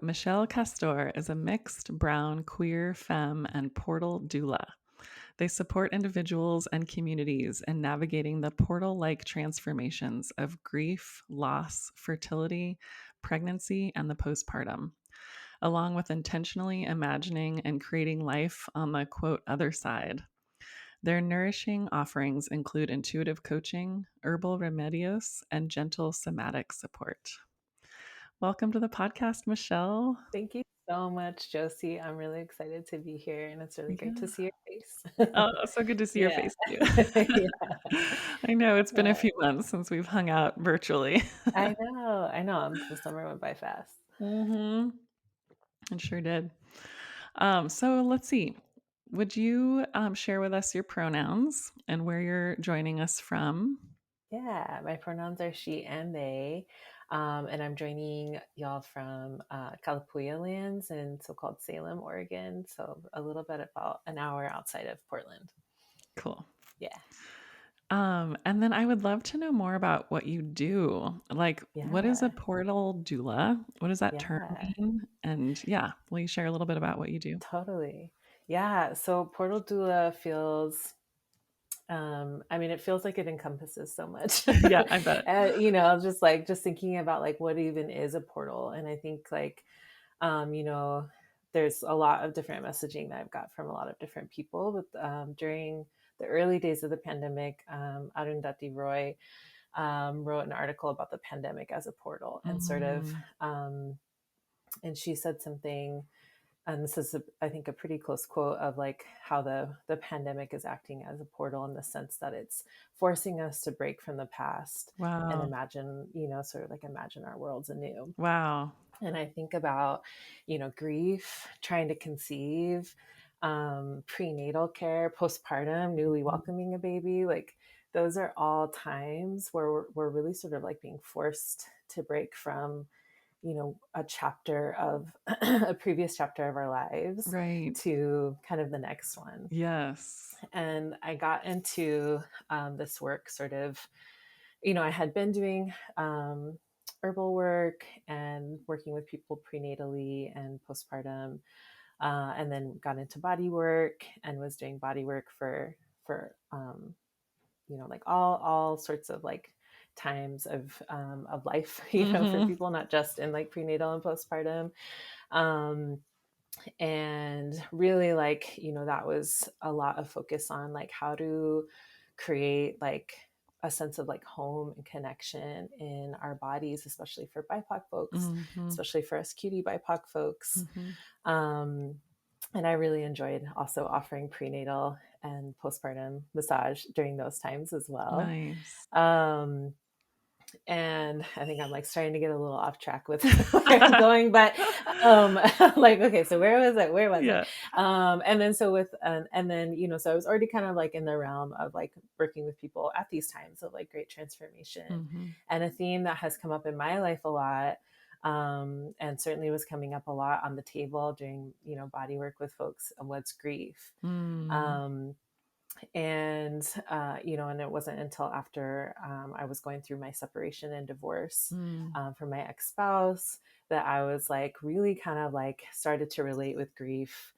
Michelle Castor is a mixed brown, queer, femme, and portal doula. They support individuals and communities in navigating the portal like transformations of grief, loss, fertility, pregnancy, and the postpartum, along with intentionally imagining and creating life on the quote other side. Their nourishing offerings include intuitive coaching, herbal remedios, and gentle somatic support. Welcome to the podcast, Michelle. Thank you so much, Josie. I'm really excited to be here, and it's really great to Yeah. see your face. Oh, so good to see your Yeah. face too. Yeah. I know it's been a Yeah. few months since we've hung out virtually. I know. The summer went by fast. Mm-hmm. It sure did. So let's see. Would you share with us your pronouns and where you're joining us from? Yeah, my pronouns are she and they. And I'm joining y'all from Kalapuya lands in so-called Salem, Oregon. So a little bit about an hour outside of Portland. Cool. Yeah. And then I would love to know more about what you do. Like, what is a Yeah. portal doula? What does that term Yeah. mean? And yeah, will you share a little bit about what you do? Totally. Yeah. So Portal Doula feels it feels like it encompasses so much. Yeah, I bet. Just thinking about like what even is a portal. And I think like, um, you know, there's a lot of different messaging that I've got from a lot of different people. But during the early days of the pandemic, Arundhati Roy wrote an article about the pandemic as a portal and sort of, Mm, and she said something, and this is I think a pretty close quote of like how the pandemic is acting as a portal in the sense that it's forcing us to break from the past and wow. imagine, sort of like imagine our worlds anew. Wow. And I think about, grief, trying to conceive, prenatal care, postpartum, newly welcoming a baby, like those are all times where we're really sort of like being forced to break from, a chapter of a previous chapter of our lives Right. to kind of the next one. Yes. And I got into this work sort of, I had been doing herbal work and working with people prenatally and postpartum, and then got into body work and was doing body work for like all sorts of like times of life, for Mm-hmm. people, not just in like prenatal and postpartum. Um, and really like, that was a lot of focus on like how to create like a sense of like home and connection in our bodies, especially for BIPOC folks, Mm-hmm. especially for us cutie BIPOC folks. Mm-hmm. Um, and I really enjoyed also offering prenatal and postpartum massage during those times as well. Nice. Um, and I think I'm like starting to get a little off track with where I'm going, but like, okay, so where was it? Where was it? Yeah. And then so with, and then, so I was already kind of like in the realm of like working with people at these times of like great transformation. Mm-hmm. And a theme that has come up in my life a lot, and certainly was coming up a lot on the table doing, body work with folks, was grief. Mm. Um, and it wasn't until after I was going through my separation and divorce Mm. from my ex-spouse that I was like really kind of like started to relate with grief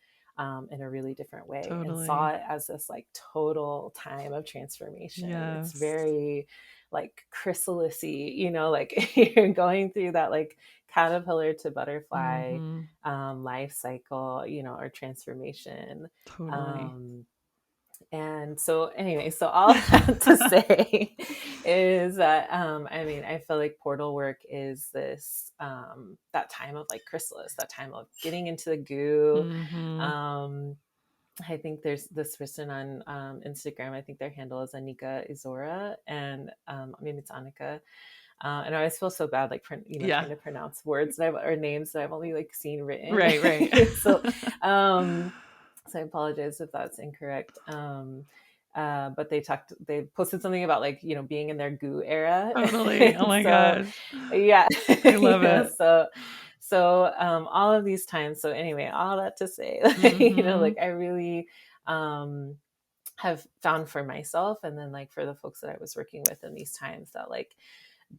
in a really different way and saw Totally. it as this like total time of transformation. It's Yes. very like chrysalisy, like you're going through that like caterpillar to butterfly Mm-hmm. life cycle, or transformation. Totally. Um, and so, anyway, so all that to say is that, I feel like portal work is this, that time of like chrysalis, that time of getting into the goo. Mm-hmm. Um, I think there's this person on Instagram. I think their handle is Anika Izora, and maybe it's Anika. And I always feel so bad, like, Yeah. trying to pronounce words or names that I've only like seen written. Right, right. So, um, so I apologize if that's incorrect. But they posted something about like, being in their goo era. Totally. Oh my So gosh. yeah, I love it. so all of these times. So anyway, all that to say, Mm-hmm. like I really, have found for myself and then like for the folks that I was working with in these times that like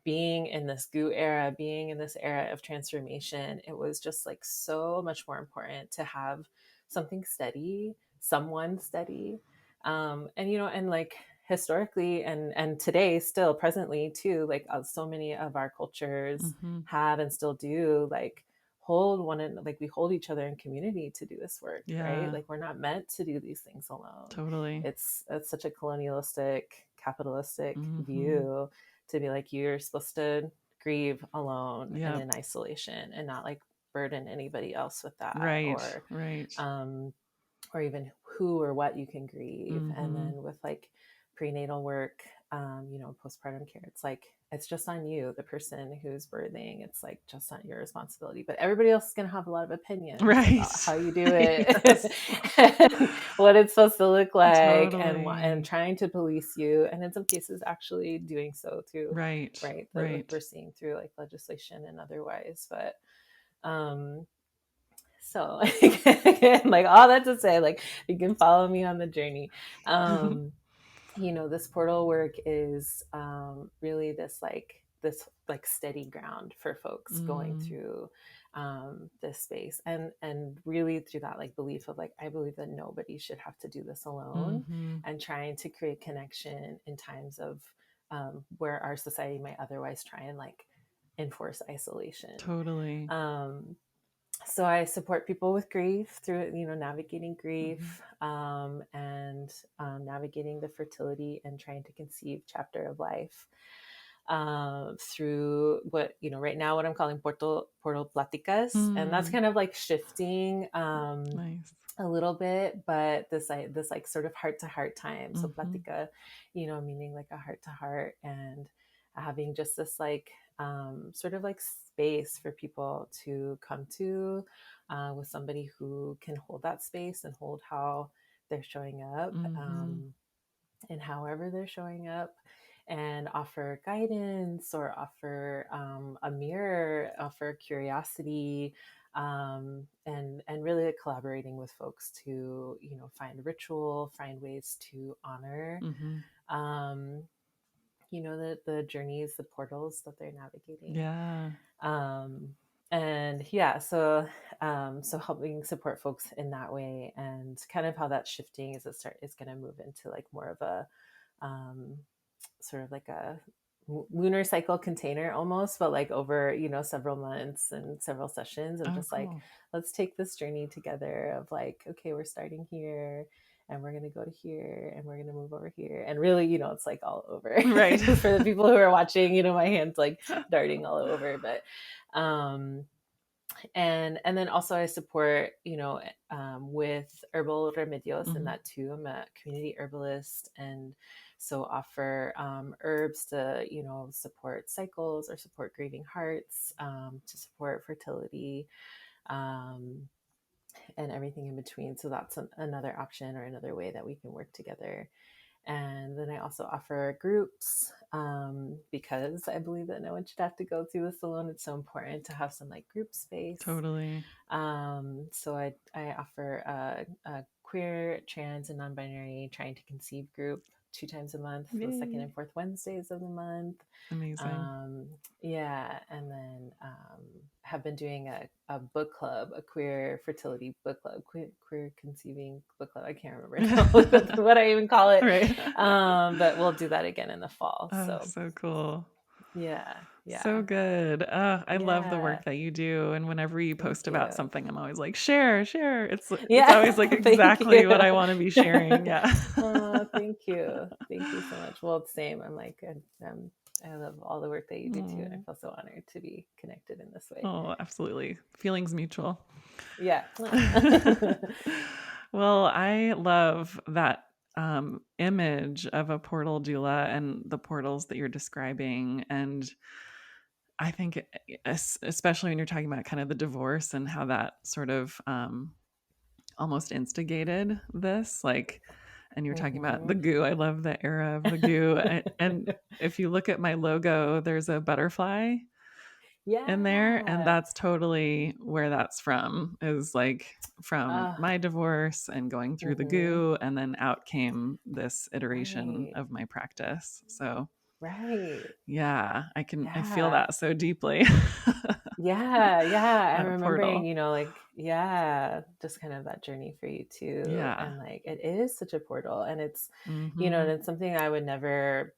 being in this goo era, being in this era of transformation, it was just like so much more important to have something steady, someone steady. And and like historically and today, still presently too, like so many of our cultures Mm-hmm. have and still do, like hold one and like we hold each other in community to do this work, right? Yeah, Like we're not meant to do these things alone. totally. It's such a colonialistic, capitalistic Mm-hmm. view to be like, you're supposed to grieve alone and Yep. in isolation and not like burden anybody else with that, Right. Right. um, or even who or what you can grieve. And Mm-hmm. then with like prenatal work, postpartum care, it's like, it's just on you, the person who's birthing. It's like just not your responsibility, but everybody else is going to have a lot of opinions about Right. how you do it, Yes. and what it's supposed to look like, and Totally. trying to police you, and in some cases actually doing so too, Right. right? That like Right. we're seeing through like legislation and otherwise. But um so again, like all that to say, like you can follow me on the journey. um this portal work is really this steady ground for folks going Mm. through this space, and really through that like belief of like, I believe that nobody should have to do this alone, Mm-hmm. and trying to create connection in times of where our society might otherwise try and like enforce isolation. Totally. um, so I support people with grief through navigating Mm-hmm. grief, and navigating the fertility and trying to conceive chapter of life, through what right now what I'm calling portal platicas, and that's Mm. kind of like shifting Nice. a little bit, but this like sort of heart to heart time. So Mm-hmm. platica, meaning like a heart to heart, and having just this like sort of like space for people to come to, with somebody who can hold that space and hold how they're showing up, Mm-hmm. and however they're showing up, and offer guidance or offer a mirror, offer curiosity, and really like collaborating with folks to find ritual, find ways to honor Mm-hmm. um, the journeys, the portals that they're navigating. Yeah. um, and yeah, so helping support folks in that way, and kind of how that's shifting is going to move into like more of a um, sort of like a lunar cycle container almost, but like over several months and several sessions of Oh, just like, cool. let's take this journey together of like, okay, we're starting here and we're going to go to here and we're going to move over here, and really it's like all over. Right. For the people who are watching, my hands like darting all over. But um and then also I support with herbal remedios, and Mm-hmm. that too, I'm a community herbalist, and so offer herbs to support cycles or support grieving hearts, to support fertility, um, and everything in between. So that's another option or another way that we can work together. And then I also offer groups, because I believe that no one should have to go through this alone. It's so important to have some like group space. Totally. So I offer a queer, trans, and non-binary trying to conceive group 2 times a month, the second Yay. and fourth Wednesdays of the month. Amazing. Yeah, and then have been doing a book club, a queer fertility book club, queer conceiving book club. I can't remember now what I even call it, Right. but we'll do that again in the fall. Oh, So so cool. yeah, So yeah, good. I love the yeah. work that you do. And whenever you Thank post about you. something, I'm always like, share, share. It's Yeah, always like thank you. exactly what I want to be sharing. Yeah. Oh, thank you. Thank you so much. Well, it's same. I'm like, I love all the work that you do too. And I Oh, feel so honored to be connected in this way. oh, absolutely. Feelings mutual. Yeah. Well, I love that image of a portal doula and the portals that you're describing. And I think, especially when you're talking about kind of the divorce and how that sort of almost instigated this, like, and you're talking about the Hmm. goo. I love the era of the goo. And if you look at my logo, there's a butterfly in there, and Yeah. that's totally where that's from, is like from Uh, my divorce and going through the hmm. goo, and then out came this iteration Right. of my practice. So Right. Yeah, I feel Yeah. that so deeply. Yeah, yeah. I'm That remembering, portal. like, yeah, just kind of that journey for you too. Yeah. And like, it is such a portal. And it's, and Mhm. it's something I would never,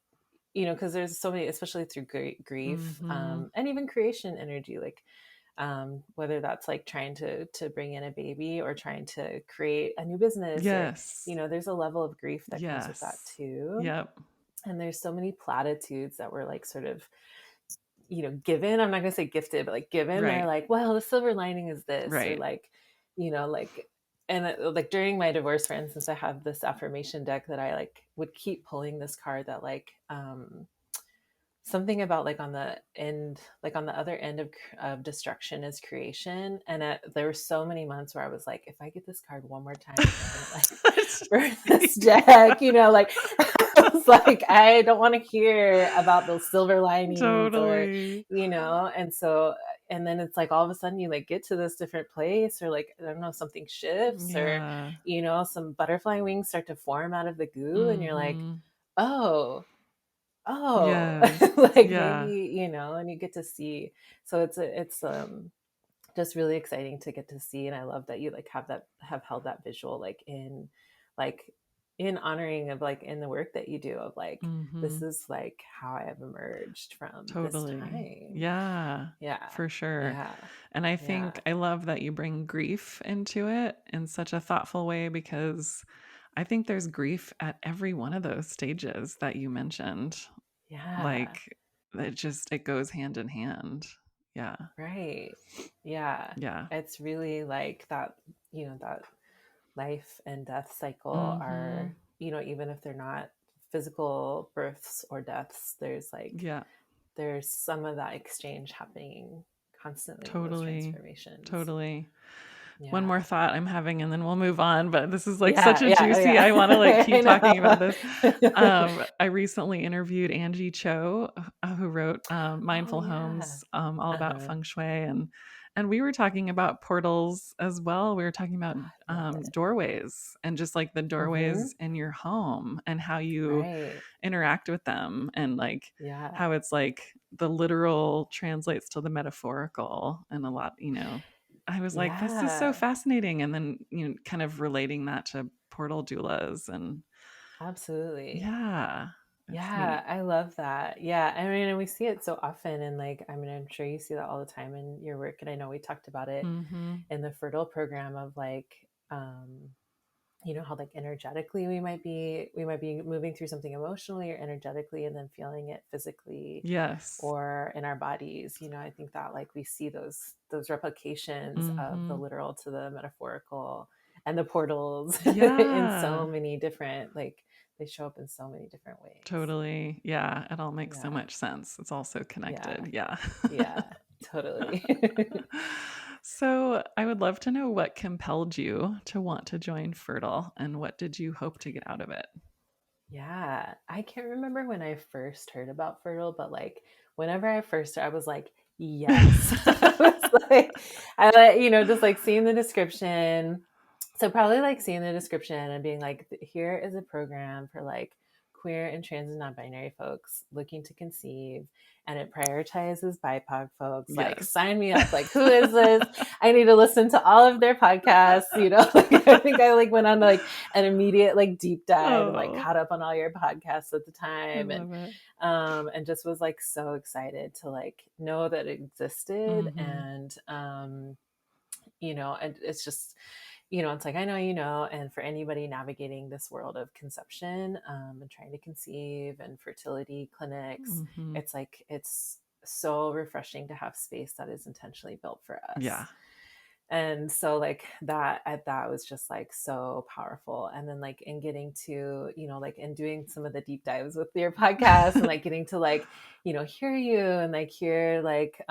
because there's so many, especially through grief, Mhm. and even creation energy, like, whether that's like trying to bring in a baby or trying to create a new business, or, Yes. there's a level of grief that comes with that Yes. too. Yep. And there's so many platitudes that were like sort of, given. I'm not going to say gifted, but like given. They're Right. like, well, the silver lining is this, or Right. like, like, and like during my divorce, for instance, I had this affirmation deck that I like would keep pulling this card that like, something about like on the end, like on the other end of destruction is creation. And there were so many months where I was like, if I get this card one more time, I'm gonna like That's burn this sweet. deck, like I was like, I don't want to hear about those silver linings, or Totally. and so, and then it's like all of a sudden you like get to this different place, or like, I don't know, something shifts, or Yeah. some butterfly wings start to form out of the goo, and you're like, Mhm. oh, Yes. like maybe, Yeah. and you get to see. So it's just really exciting to get to see. And I love that you like have held that visual, like in honoring of like in the work that you do, of like, this Mhm. is like how I have emerged from this Totally. time. Yeah, Yeah. for sure. Yeah. And I Yeah. think I love that you bring grief into it in such a thoughtful way, because I think there's grief at every one of those stages that you mentioned. Yeah. Like it goes hand in hand. Yeah. Right. Yeah. Yeah. It's really like that, that life and death cycle are, Mhm. even if they're not physical births or deaths, Yeah. there's some of that exchange happening constantly in those Totally. transformations. Totally. One more Yeah. thought I'm having and then we'll move on, but this is like such Yeah. a Yeah. Oh, juicy, yeah. I want to like I keep talking about this. know. I recently interviewed Angie Cho, who wrote Oh, Mindful yeah. Homes, all about Uh-huh. feng shui, and we were talking about portals as well. We were talking about I love it. doorways, and just like the Mm-hmm. doorways in your home and how you Right. interact with them, and like Yeah. how it's like the literal translates to the metaphorical, and a lot, I was like, this is so Yeah. fascinating. And then, kind of relating that to portal doulas, and Absolutely. yeah, it's Yeah, neat. I love that. Yeah, I mean, and we see it so often, and like, I mean, I'm sure you see that all the time in your work, and I know we talked about it Mhm. in the Fertile program of like, how like energetically we might be moving through something emotionally or energetically, and then feeling it physically Yes. or in our bodies. I think that like we see those replications of the Mhm. literal to the metaphorical, and the portals in so Yeah. many different, like, they show up in so many different ways. Totally. Yeah, it all makes so Yeah. much sense. It's all so Yeah. connected. Yeah. Yeah. Totally. So, I would love to know what compelled you to want to join Fertile, and what did you hope to get out of it? Yeah. I can't remember when I first heard about Fertile, but like whenever I first I was like, yes. I was like, I like, just like seeing the description. So probably like seeing the description and being like, here is a program for like queer and trans and non-binary folks looking to conceive, and it prioritizes BIPOC folks. Like, Yes. sign me up. Like, who is this? I need to listen to all of their podcasts. Like, I think I like went on like an immediate like deep dive and like Oh, caught up on all your podcasts at the I time, love it. and just was like so excited to like know that it existed. Mhm. And it's just, it's like, I know, and for anybody navigating this world of conception, and trying to conceive, and fertility clinics, Mhm. it's like, it's so refreshing to have space that is intentionally built for us. Yeah. And so like that was just like so powerful. And then like in getting to, like in doing some of the deep dives with your podcast, and like getting to like, hear you, and like hear like,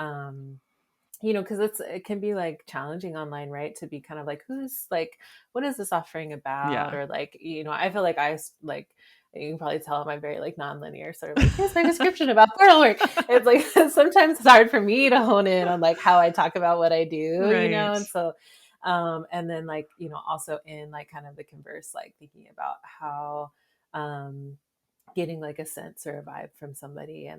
because it can be like challenging online, right? To be kind of like, who's like, what is this offering about? Yeah. Or like, I feel like like, you can probably tell I'm very like nonlinear, sort of like, here's my description about portal work. It's like sometimes it's hard for me to hone in on like how I talk about what I do, Right. and so, and then like, also in like kind of the converse, like thinking about how, um, getting like a sense or a vibe from somebody,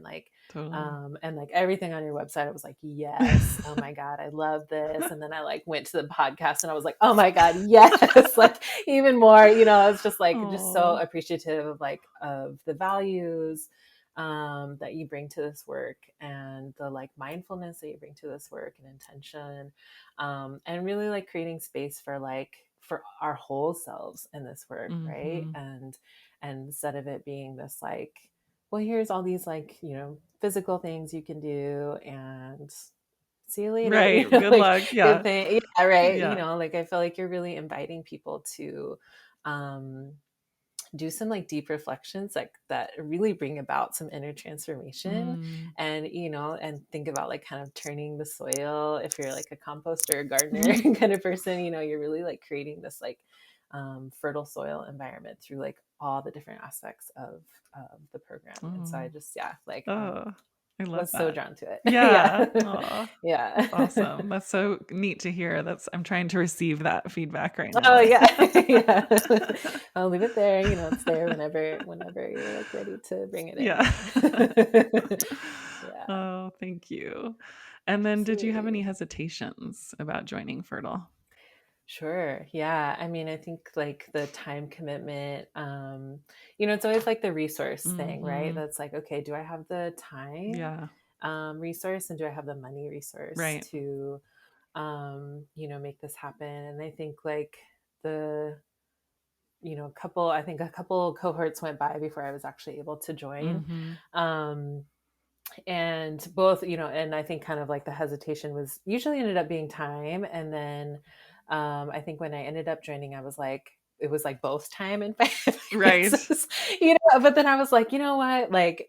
Totally. and like everything on your website, I was like, yes, oh my God, I love this. And then I like went to the podcast and I was like, oh my God, yes, like even more, I was just like, just so Oh. appreciative of like, of the values that you bring to this work, and the like mindfulness that you bring to this work, and intention, and really like creating space for like, for our whole selves in this work, right? Mm-hmm. And instead of it being this like, well, here's all these like, physical things you can do, and see you later, Right. Good like luck. good Yeah. thing. Yeah, right. Yeah. Like I feel like you're really inviting people to um do some like deep reflections, like that really bring about some inner transformation, Mm. and and think about like kind of turning the soil, if you're like a composter or gardener kind of person, you're really like creating this like fertile soil environment through like all the different aspects of the program. And so I Oh. just, yeah, like Oh, I love was so that. drawn to it. Yeah. Yeah. Oh, Yeah. that's awesome. That's so neat to hear. I'm trying to receive that feedback right Oh now. yeah. Yeah. I'll leave it there. It's there whenever you're like ready to bring it Yeah. in. Yeah. Oh, thank you. And then did you have any Absolutely. hesitations about joining Fertile? Sure. Yeah. I mean, I think like the time commitment, it's always like the resource thing, right? Mm-hmm. That's like, okay, do I have the time Yeah. resource, and do I have the money resource Right. to make this happen? And I think like the I think a couple cohorts went by before I was actually able to join. Mm-hmm. Um, and both, and I think kind of like the hesitation was usually ended up being time. And then I think when I ended up joining, I was like, it was like both time and Right. finances, but then I was like, you know what, like,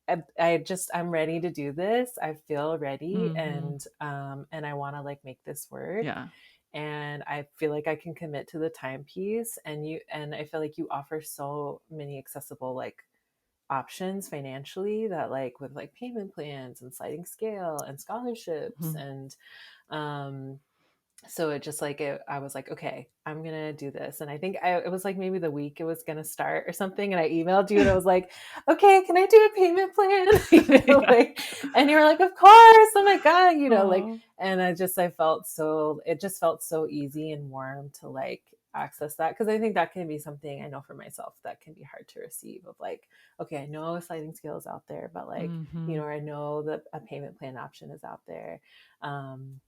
I'm ready to do this. I feel ready, Mm-hmm. and I want to like make this work, Yeah. and I feel like I can commit to the timepiece. And I feel like you offer so many accessible like options financially, that like with like payment plans and sliding scale and scholarships, Mm-hmm. and um so it just like I was like, okay, I'm gonna do this. And I think it was like maybe the week it was gonna start or something, and I emailed you and I was like, okay, can I do a payment plan? Yeah. Like, and you were like, of course, oh my God, like, Oh. and I felt so, it just felt so easy and warm to like access that, because I think that can be something, I know for myself, that can be hard to receive, of like, okay, I know sliding scale is out there, but like, Mm-hmm. I know that a payment plan option is out there. um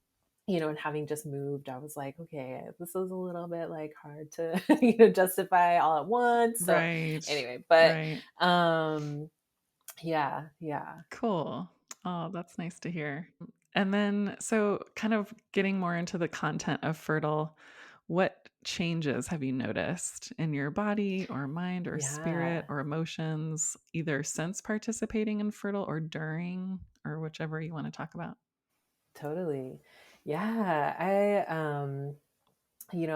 and having just moved, I was like, okay, this is a little bit like hard to, justify all at once. So Right. anyway, but Right. yeah, yeah, Cool. Oh, that's nice to hear. And then, so kind of getting more into the content of Fertile, what changes have you noticed in your body or mind or spirit yeah, or emotions, either since participating in Fertile or during, or whichever you want to talk about? totally. Yeah.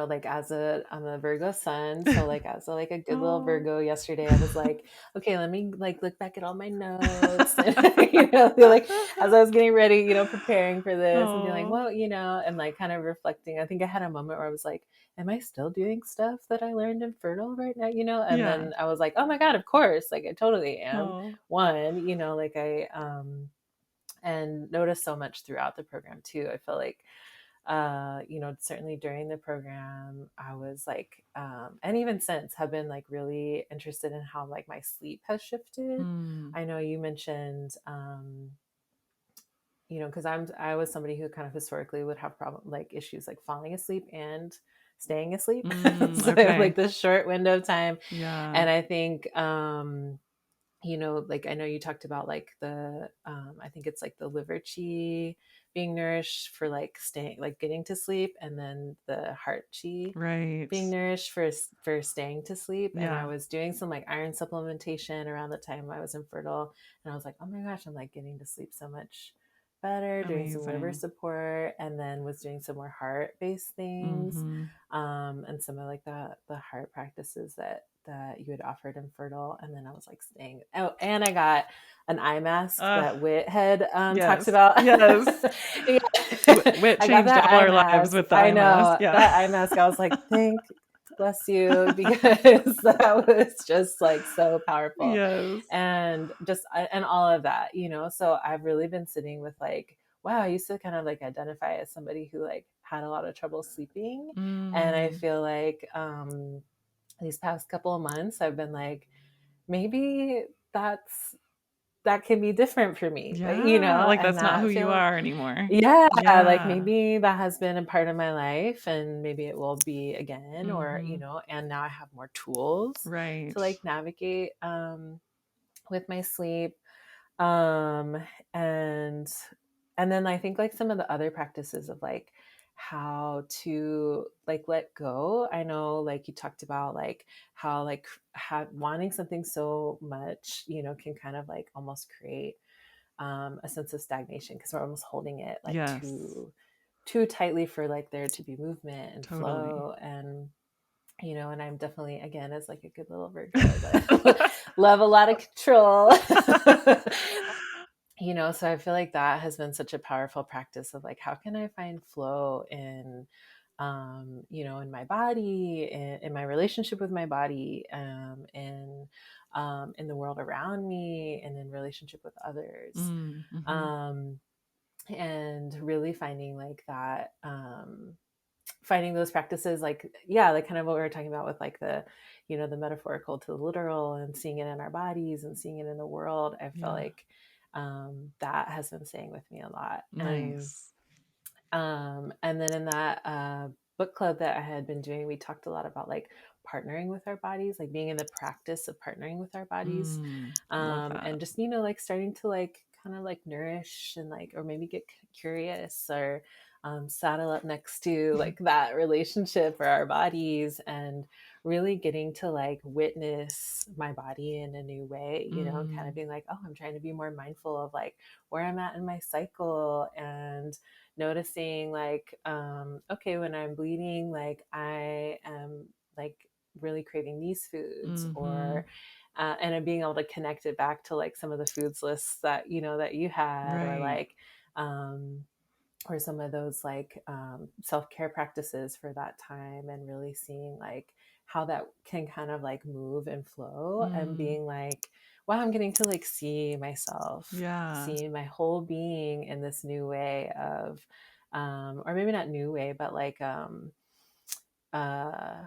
Like I'm a Virgo sun, so like as a like a good little Oh. Virgo, yesterday I was like, okay, let me like look back at all my notes, and like as I was getting ready, preparing for this, and be like, Oh, well, and like kind of reflecting. I think I had a moment where I was like, am I still doing stuff that I learned in Fertile right now? And yeah. then I was like, oh my God, of course, like I totally am. Oh, One, like I and noticed so much throughout the program too. I feel like certainly during the program, I was like, and even since, have been like really interested in how like my sleep has shifted. mm, I know you mentioned, because I was somebody who kind of historically would have problem like issues like falling asleep and staying asleep. So I have okay. like this short window of time, Yeah. and I think like I know you talked about like the I think it's like the liver chi being nourished for like staying, like getting to sleep, and then the heart chi Right. being nourished for staying to sleep. And I Yeah. was doing some like iron supplementation around the time I was infertile, and I was like, oh my gosh, I'm like getting to sleep so much better, doing some liver Amazing. support, and then was doing some more heart based things, Mm-hmm. and some of like the heart practices that you had offered in Fertile. And then I was like staying. Oh, and I got an eye mask Uh, that Wit had talks yes. about. Yes. Yeah. Wit I got changed that all eye our lives mask. with the I eye mask. know Yeah. that eye mask. I was like, bless you, because that was just like so powerful. Yes. And just, and all of that, so I've really been sitting with like, wow, I used to kind of like identify as somebody who like had a lot of trouble sleeping. And I Mm. feel like these past couple of months, I've been like, maybe that can be different for me, Yeah, like and that's not who that you feels, are anymore. yeah, like Yeah. maybe that has been a part of my life and maybe it will be again, or, Mhm. and now I have more tools to Right. like navigate with my sleep. Um, and then I think like some of the other practices of like how to like let go. I know like you talked about like how like wanting something so much, can kind of like almost create a sense of stagnation because we're almost holding it like Yes. too tightly for like there to be movement and Totally. flow. And and I'm definitely, again, as like a good little Virgo, that love a lot of control. So I feel like that has been such a powerful practice of like, how can I find flow in, in my body, in my relationship with my body, in the world around me, and in relationship with others. Mm, mhm. Um, and really finding like that, finding those practices, like, yeah, like kind of what we were talking about with like the, the metaphorical to the literal, and seeing it in our bodies and seeing it in the world. I feel Yeah. like that has been staying with me a lot. Nice. And then in that book club that I had been doing, we talked a lot about like partnering with our bodies, like being in the practice of partnering with our bodies, Love that. and just like starting to like kind of like nourish and like, or maybe get curious, or saddle up next to like that relationship for our bodies, and really getting to like witness my body in a new way, and kind of Mm. being like, oh, I'm trying to be more mindful of like where I'm at in my cycle, and noticing like, okay, when I'm bleeding, like I am like really craving these foods, Mhm. or and I'm being able to connect it back to like some of the foods lists that that you had, or Right. like or some of those like self-care practices for that time, and really seeing like how that can kind of like move and flow, and Mm. being like, wow, I'm getting to like see myself, Yeah. see my whole being in this new way of or maybe not new way, but uh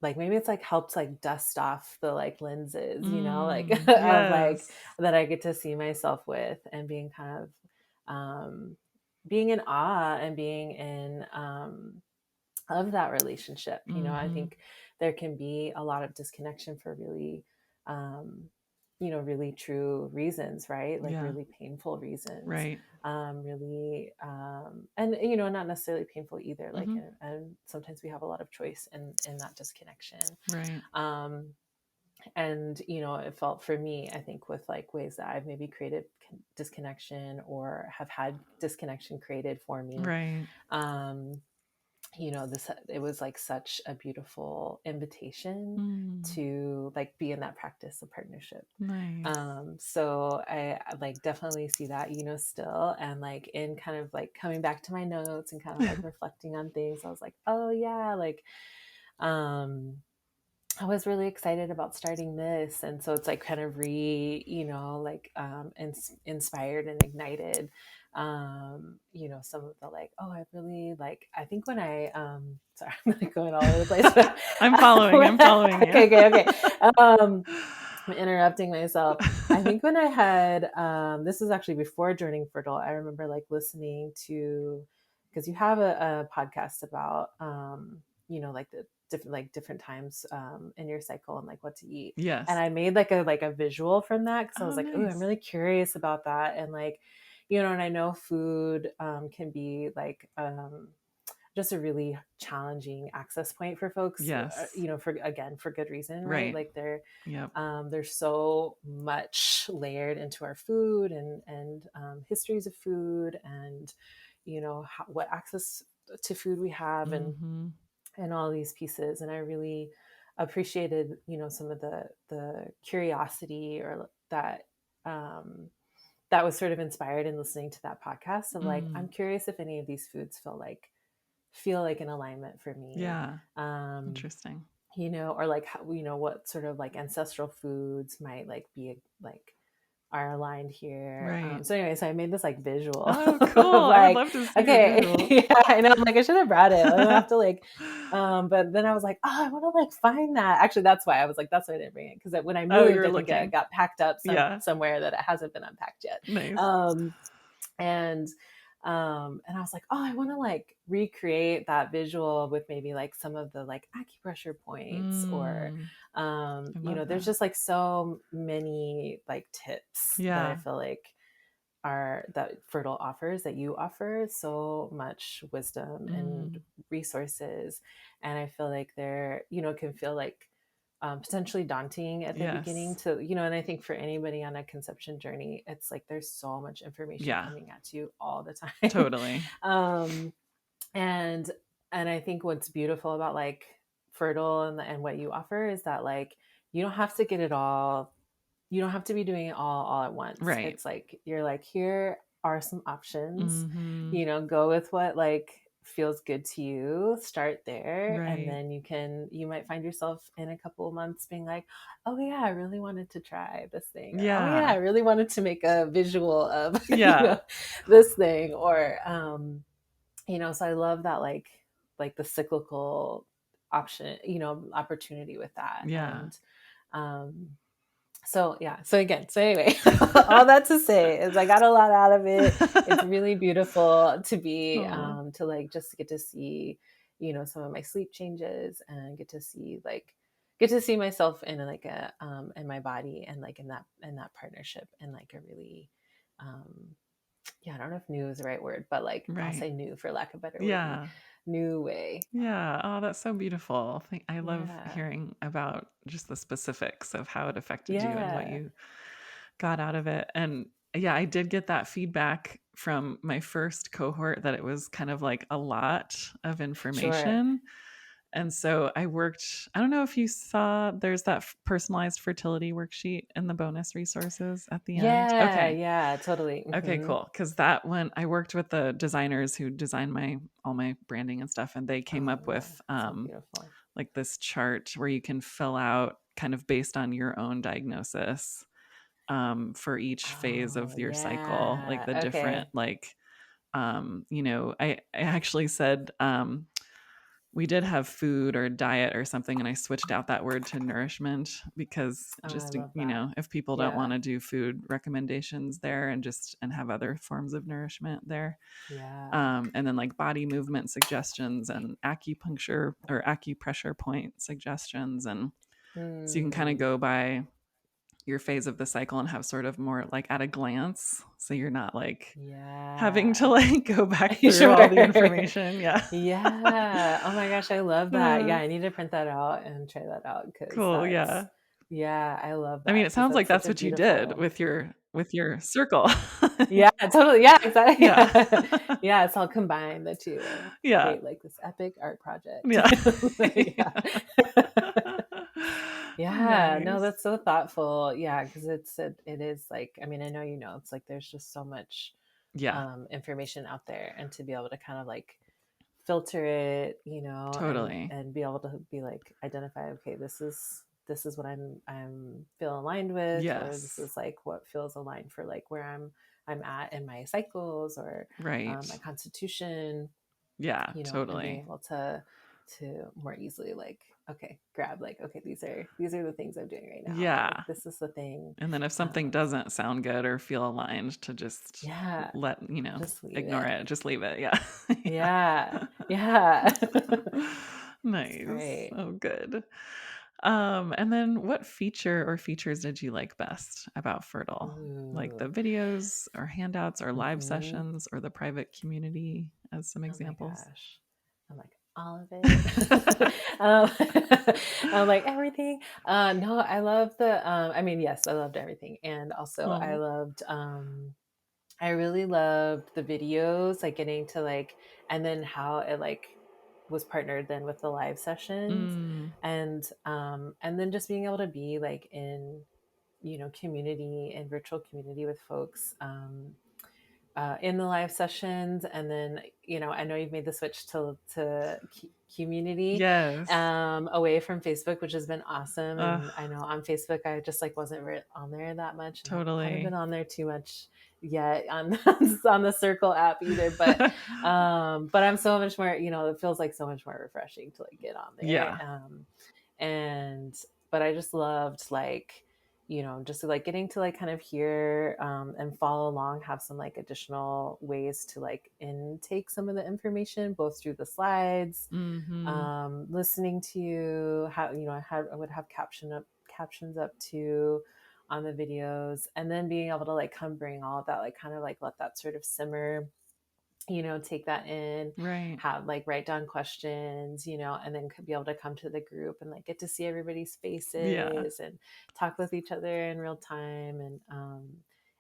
like maybe it's like helps like dust off the like lenses, like Mm. of like Yes. that I get to see myself with, and being kind of being in awe, and being in of that relationship. I Mhm. think there can be a lot of disconnection for really um really true reasons, right? Like Yeah. really painful reasons, Right. really and not necessarily painful either, like, Mhm. and sometimes we have a lot of choice in that disconnection. Right. um and it felt for me, I think, with like ways that I've maybe created disconnection, or have had disconnection created for me. Right. um this, it was like such a beautiful invitation Mm. to like be in that practice of partnership. Nice. So I like definitely see that, still, and like in kind of like coming back to my notes and kind of like reflecting on things, I was like, oh yeah, like um I was really excited about starting this. And so it's like kind of like inspired and ignited, some of the like, oh, I really like, I think when I, sorry, I'm like going all over the place, but I'm following. I'm following you. okay, okay, okay. Um, I'm interrupting myself. I think when I had, this was actually before joining Fertile, I remember like listening to, because you have a podcast about, like the different times in your cycle, and like what to eat. And Yes. I made like a visual from that, because I Oh, was like, oh, I'm nice. really curious about that. And like, and I know food can be like just a really challenging access point for folks, Yes. for, again, for good reason, right? Right. Like Yep. there's so much layered into our food, and histories of food, and what access to food we have, Mhm. and all these pieces. And I really appreciated, some of the curiosity, or that that was sort of inspired in listening to that podcast, of like, I'm Mm. curious if any of these foods feel like feel like an alignment for me. Yeah. Um, Interesting. or like how, what sort of like ancestral foods might like be like are aligned here. Right. So anyway, so I made this like visual Oh, of cool. I would like, love to see your okay, visual. yeah, I know. Like I should have brought it. I don't have to like, but then I was like, oh, I want to like find that. Actually, that's why I was like, that's why I didn't bring it because when I Oh, you moved, were I think it looking. got packed up Yeah. somewhere that it hasn't been unpacked yet. Nice. Um, and and I was like, oh, I want to like recreate that visual with maybe like some of the like acupressure points or Mm, I love there's that. just like so many like tips that I Yeah. feel like are that Fertile offers, that you offer so much wisdom and Mm, resources. And I feel like they're, can feel like potentially daunting at the beginning yes. to, and I think for anybody on a conception journey, it's like there's so much information Yeah. coming at you all the time. Totally. um, and and I think what's beautiful about like Fertile and what you offer is that like you don't have to get it all, you don't have to be doing it all at once. Right. It's like you're like, here are some options, Mm-hmm. go with what like feels good to you, start there, and Right. then you might find yourself in a couple of months being like, oh yeah, I really wanted to try this thing, or oh yeah, I Yeah. really wanted to make a visual of Yeah. this thing, or so I love that like the cyclical option, opportunity with that. Yeah. And um so yeah, so again, so anyway, all that to say is I got a lot out of it. It's really beautiful to be Oh, to like just get to see, some of my sleep changes and get to see myself in like a in my body and like in that partnership and like a really um yeah, I don't know if new is the right word, but like I'll right. say new for lack of a better word, Yeah. new way. Yeah. Oh, that's so beautiful. I love Yeah. hearing about just the specifics of how it affected you and what Yeah. you got out of it. And yeah, I did get that feedback from my first cohort that it was kind of like a lot of Sure. information. And so I don't know if you saw, there's that personalized fertility worksheet in the bonus resources at the end. Yeah, Okay. yeah, totally. Okay, Hmm. cool. Because that when I worked with the designers who designed my all my branding and stuff, and they came Oh up yeah, with so beautiful. like this chart where you can fill out kind of based on your own diagnosis for each phase Oh of your cycle, like yeah. the different Okay. I actually said we did have food or diet or something, and I switched out that word to nourishment because Oh, I just love that. if people don't want Yeah. to do food recommendations there and have other forms of nourishment there, Yeah. and then like body movement suggestions and acupuncture or acupressure point suggestions, and so you can kind of Hmm. go by your phase of the cycle and have sort of more like at a glance, so you're not like having to Yeah. like go back through all the Sure. information. Yeah. Yeah. Oh my gosh, I love that. Yeah, Uh, I need to print that out and try that out because cool. that's Yeah. yeah, I love I mean, that it because sounds like that's such that's a what you did beautiful. with your circle. Yeah, totally. Yeah, exactly. Yeah. Yeah, it's all combined the two and Yeah. create like this epic art project. Yeah. Yeah. Yeah, no, Nice. that's so thoughtful. Yeah, because it is like, I mean, I know it's like there's just so much Yeah. information out there, and to be able to kind of like filter it, and Totally. be able to be like identify, okay, this is what I'm feel aligned with, or this Yes. is like what feels aligned for like where I'm at in my cycles or Right. my constitution, Yeah, and being totally. able to more easily like, okay, grab like, okay, these are the things I'm doing right now, or like Yeah. this is the thing. And then if something um doesn't sound good or feel aligned to just yeah, just leave ignore it. it. Just leave it. Yeah. Yeah, yeah. It's Nice. great. Oh, good. And then what feature or features did you like best about Fertile? Like the Ooh. videos or handouts or live Hmm. sessions or the private community as some Oh my examples? gosh. I'm like, all of it. um, I'm like, everything. No, I love I mean, yes, I loved everything. And also Oh. I really loved the videos, like getting to like, and then how it like was partnered then with the live sessions, Mm, and then just being able to be like in, community and virtual community with folks. in the live sessions, and then I know you've made the switch to community, Yes. away from Facebook, which has been awesome. Ugh, And I know on Facebook I just like wasn't on there that much, and haven't been totally. on there too much yet on on the Circle app either. But I'm so much more, it feels like so much more refreshing to like get on there. Yeah. And but I just loved like, just like getting to like kind of hear, and follow along, have some like additional ways to like intake some of the information, both through the slides, Mm-hmm. listening to you, how, I would have captions up too on the videos, and then being able to like come bring all of that, like kind of like let that sort of simmer, take that in, Right. have like write down questions, and then be able to come to the group and like get to see everybody's Yeah. faces and talk with each other in real time,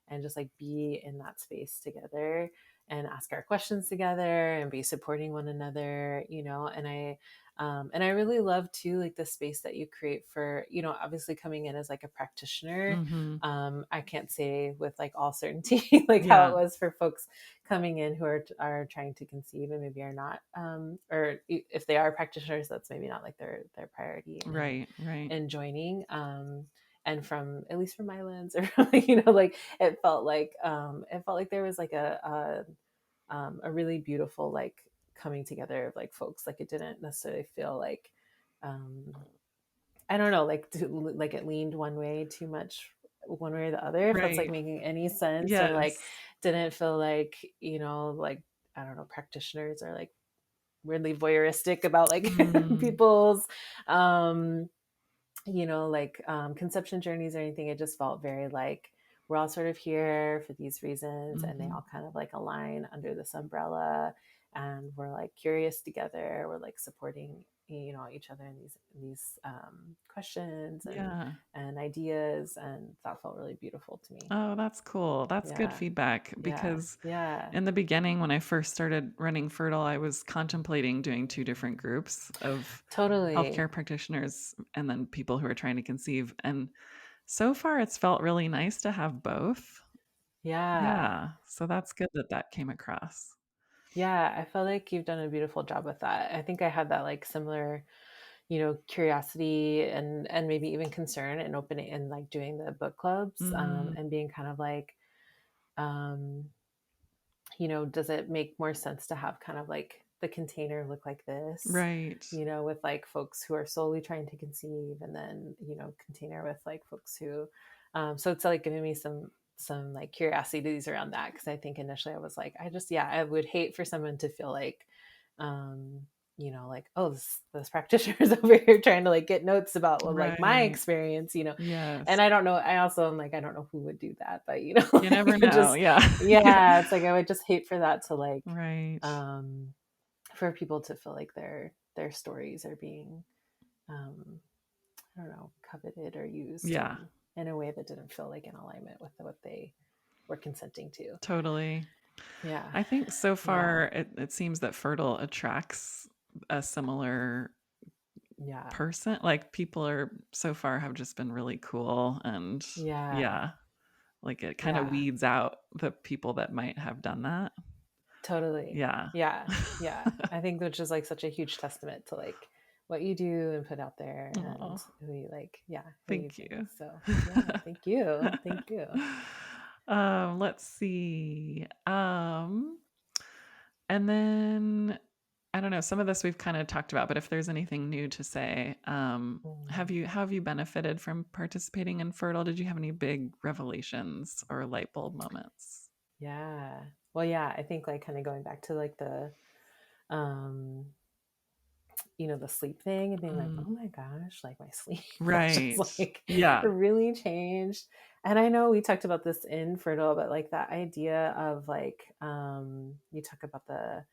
and just like be in that space together and ask our questions together and be supporting one another, and I really love too like the space that you create for, obviously coming in as like a practitioner. Mm-hmm. I can't say with like all certainty like how it Yeah. was for folks coming in who are trying to conceive and maybe are not, or if they are practitioners, that's maybe not like their priority Right. Right. in joining. And from, at least from my lens, or like it felt like there was like a really beautiful like coming together of like folks. Like it didn't necessarily feel like, um I don't know, like like it leaned one way too much, one way or the other, if that's like Right. making any sense, or like Yes. didn't feel like, like, I don't know, practitioners are like weirdly voyeuristic about like Mm. people's, um like, conception journeys or anything. It just felt very like we're all sort of here for these reasons, and they Mm-hmm. all kind of like align under this umbrella, and we're like curious together. We're like supporting, each other in these questions Yeah. and ideas, and that felt really beautiful to me. Oh, that's cool. That's good Yeah, feedback yeah, because yeah, in the beginning, when I first started running Fertile, I was contemplating doing two different groups of totally. healthcare practitioners and then people who are trying to conceive. And so far, it's felt really nice to have both. Yeah, Yeah. So that's good that that came across. yeah, I feel like you've done a beautiful job with that. I think I had that like similar, curiosity and maybe even concern and opening and like doing the book clubs, Mm, and being kind of like, um, does it make more sense to have kind of like the container look like this, right. with like folks who are solely trying to conceive, and then, container with like folks who, so it's like giving me some like curiosities around that, because I think initially I was like, I would hate for someone to feel like, um like, oh, this practitioner's over here trying to like get notes about, well, like my Right. experience, Yes. and I don't know, I also am like, I don't know who would do that, but You never like it know. just, Yeah. Yeah. yeah, it's like I would just hate for that to like, Right. um for people to feel like their stories are being, um I don't know, coveted or used Yeah. in a way that didn't feel like in alignment with what they were consenting to. Totally. Yeah, I think so yeah, far it seems that Fertile attracts a similar yeah, person. Like people are so far have just been really cool and yeah, yeah, like it kind of yeah, weeds out the people that might have done that. totally. Yeah. Yeah, yeah. I think, which is like such a huge testament to like what you do and put out there, and Oh, who you like, yeah, who you thank be. you. So yeah, thank you. Thank you. Let's see. And then I don't know, some of this we've kind of talked about, but if there's anything new to say, Mm. how have you benefited from participating in Fertile? Did you have any big revelations or light bulb moments? Yeah. Well, yeah, I think like kind of going back to like um, the sleep thing, and being like, Mm, oh my gosh, like my sleep has just right. like Yeah. really changed. And I know we talked about this in Fertile, but like that idea of like, you talk about the,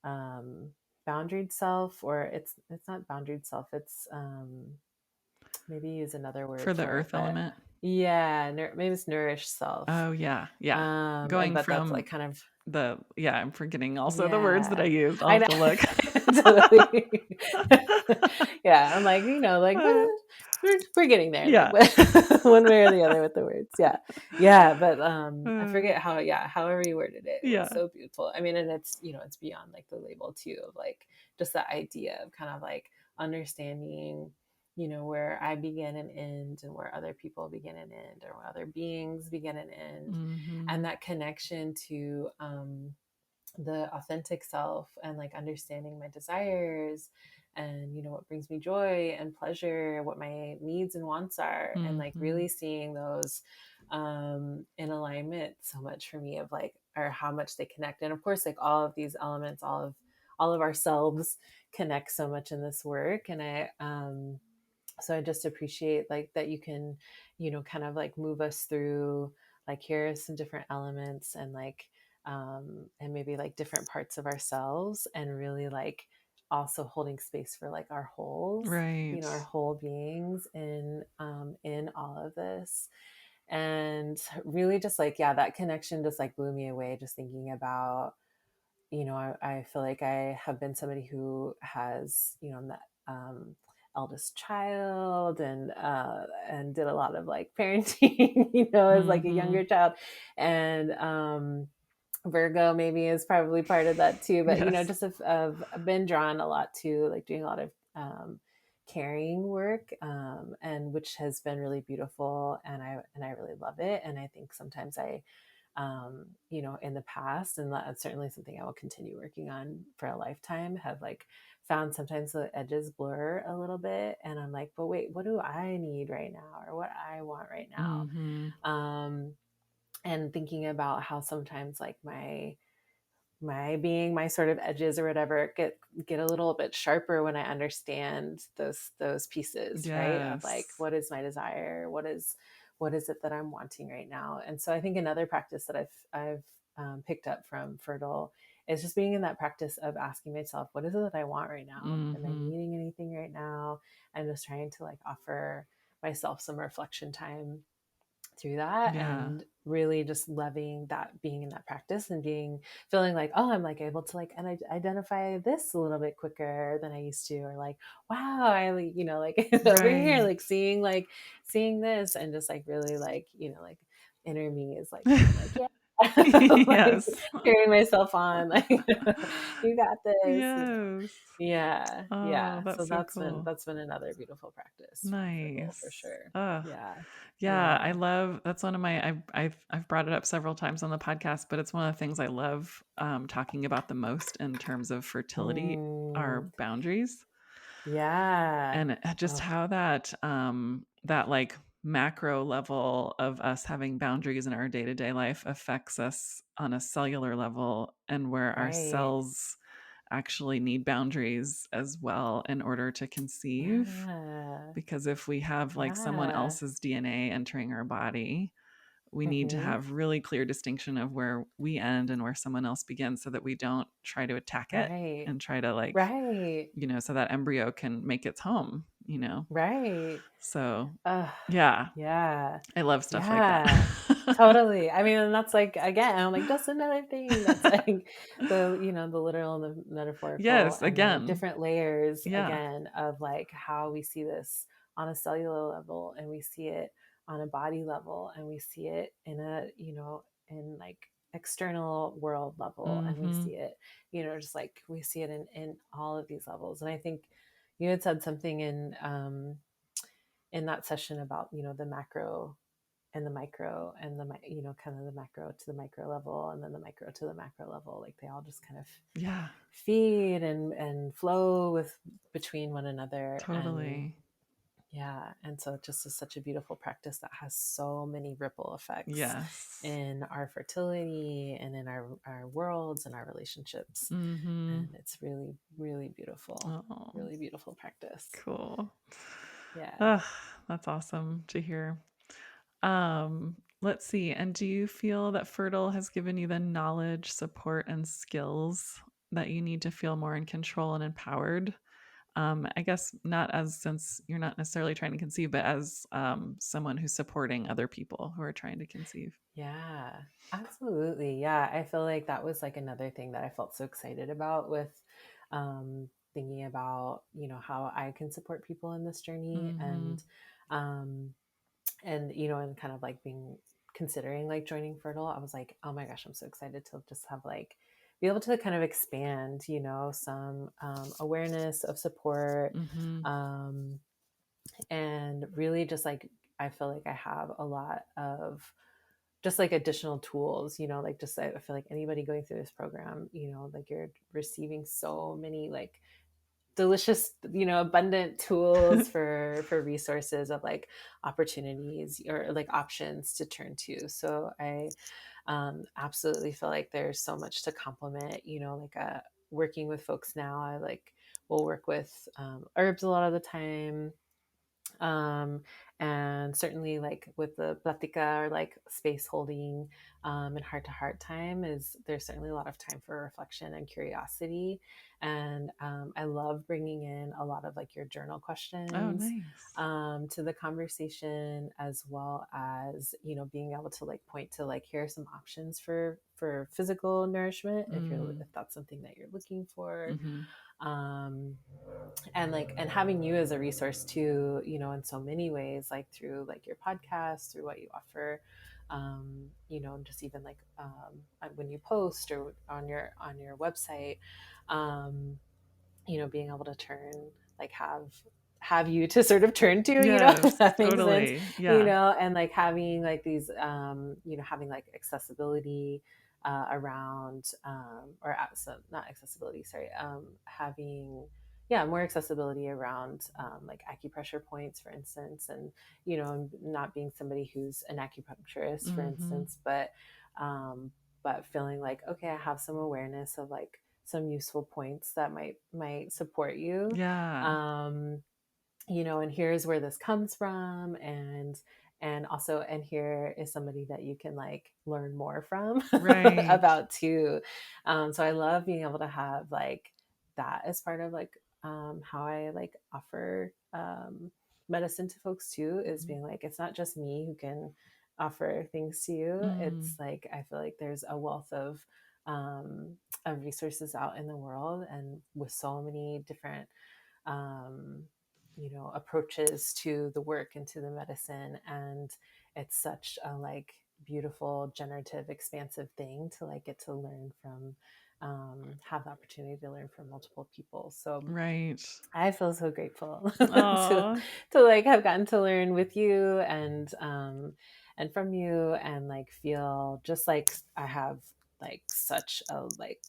um, boundaried self, or it's not boundaried self, it's, maybe use another word For the for it, earth but element. yeah, maybe it's nourished self. Oh yeah. Yeah. And Going but that's from like kind of, yeah, I'm forgetting also the words that I yeah, used. I'll I have know. to look. Totally. Yeah, I'm like, like, Uh, what? we're getting there, like Yeah. one way or the other with the words. Yeah. Yeah. But I Uh, forget how, yeah, however you worded it, it was yeah. so beautiful. I mean, and it's, it's beyond like the label too, of like just the idea of kind of like understanding, where I begin and end, and where other people begin and end, or where other beings begin and end. And Mhm. that connection to the authentic self, and like understanding my desires, and what brings me joy and pleasure, what my needs and wants are, and like Mhm. really seeing those in alignment so much for me, of like, or how much they connect. And of course, like all of these elements, all of ourselves connect so much in this work. And I just appreciate like that you can, kind of like move us through, like, here are some different elements, and like and maybe like different parts of ourselves, and really like also holding space for like our wholes, Right. our whole beings in all of this. And really just like, yeah, that connection just like blew me away, just thinking about, I feel like I have been somebody who has, I'm that eldest child, and did a lot of like parenting, as like a younger Mhm. child. And Virgo maybe is probably part of that too. But, Yes. just have been drawn a lot to like doing a lot of caring work, and which has been really beautiful. And I really love it. And I think sometimes in the past, and that's certainly something I will continue working on for a lifetime, have like found sometimes the edges blur a little bit. And I'm like, but wait, what do I need right now? Or what I want right now? Mhm. Um, and thinking about how sometimes like my being, my sort of edges or whatever, get a little bit sharper when I understand those pieces, right? Of like, Yes. what is my desire? What is it that I'm wanting right now? And so I think another practice that I've picked up from Fertile is just being in that practice of asking myself, what is it that I want right now? Am I Mhm. needing anything right now? And just trying to like offer myself some reflection time through that, Yeah. and really just loving that, being in that practice, and feeling like, oh, I'm like able to like, and I identify this a little bit quicker than I used to, or like, wow, I like, like over here, Right. like seeing this, and just like really like, like inner me is like being like, yeah, like Yes. cheering myself on, like you got this, Yes. yeah, Oh, yeah. So that's so cool. that's been another beautiful practice from Fertile for Nice. sure. Ugh. Yeah, Yeah, I yeah. love that's one of my I've brought it up several times on the podcast, but it's one of the things I love talking about the most in terms of fertility Mm, are boundaries. yeah. And just Oh, how that like macro level of us having boundaries in our day-to-day life affects us on a cellular level, and where our right. cells actually need boundaries as well in order to conceive. Yeah. Because if we have like someone Yeah. else's DNA entering our body, we need to Hmm. have really clear distinction of where we end and where someone else begins, so that we don't try to attack it Right. and try to like, Right. so that embryo can make its home. Right. So, Uh, yeah, yeah. I love stuff like that. Yeah. Totally. I mean, and that's like, again, I'm like, just another thing that's like the literal and the metaphorical, Yes, and the again. different layers Yeah. again of like how we see this on a cellular level, and we see it on a body level, and we see it in like external world level, and we Mhm. see it, just like we see it in all of these levels. And I think you had said something in that session about the macro and the micro, and kind of the macro to the micro level, and then the micro to the macro level, like they all just kind of Yeah, feed and flow with between one another. And totally. yeah, and so it just is such a beautiful practice that has so many ripple effects Yes. in our fertility, and in our worlds and our relationships. Mhm. And it's really, really beautiful, Oh, really beautiful practice. cool. Yeah. Ugh, that's awesome to hear. Let's see. And do you feel that Fertile has given you the knowledge, support, and skills that you need to feel more in control and empowered? I guess not as since you're not necessarily trying to conceive, but as someone who's supporting other people who are trying to conceive. Yeah, absolutely. Yeah, I feel like that was like another thing that I felt so excited about with thinking about, how I can support people in this journey. Mm-hmm. And Um, and, you know, and kind of like considering like joining Fertile, I was like, oh my gosh, I'm so excited to just have like, be able to kind of expand, you know, some awareness of support. Mm-hmm. Um, and really just like, I feel like I have a lot of just like additional tools, you know, like just I feel like anybody going through this program, you know, like you're receiving so many like delicious, you know, abundant tools for resources of like opportunities or like options to turn to. So I absolutely feel like there's so much to complement, you know, like working with folks now. I like will work with herbs a lot of the time, um, and certainly like with the platica or like space holding, and heart to heart time, is there's certainly a lot of time for reflection and curiosity. And I love bringing in a lot of like your journal Oh, questions nice. to the conversation, as well as, you know, being able to like point to like, here are some options for physical nourishment Mm. if that's something that you're looking for. Mm-hmm. um, and like, and having you as a resource too, you know, in so many ways, like through like your podcast, through what you offer, you know, and just even like when you post or on your website, um, you know, being able to turn, like have you to sort of turn to, you know, if Yes, that makes sense, totally. you Yeah. know, and like having like these, you know, having like accessibility around, so not accessibility, sorry, having, yeah, more accessibility around like acupressure points, for instance, and, you know, not being somebody who's an acupuncturist, for Mm-hmm. instance, um, but feeling like, okay, I have some awareness of like some useful points that might support you, Yeah. um, you know, and here's where this comes from, and also, and here is somebody that you can like learn more from Right. about too. So I love being able to have like that as part of like how I like offer medicine to folks too, is being like, it's not just me who can offer things to you. Mm. It's like, I feel like there's a wealth of resources out in the world, and with so many different um, you know, approaches to the work and to the medicine. And it's such a like beautiful, generative, expansive thing to like get to learn from, have the opportunity to learn from multiple people. So Right. I feel so grateful to Oh, like have gotten to learn with you, and from you, and like feel just like I have like such a like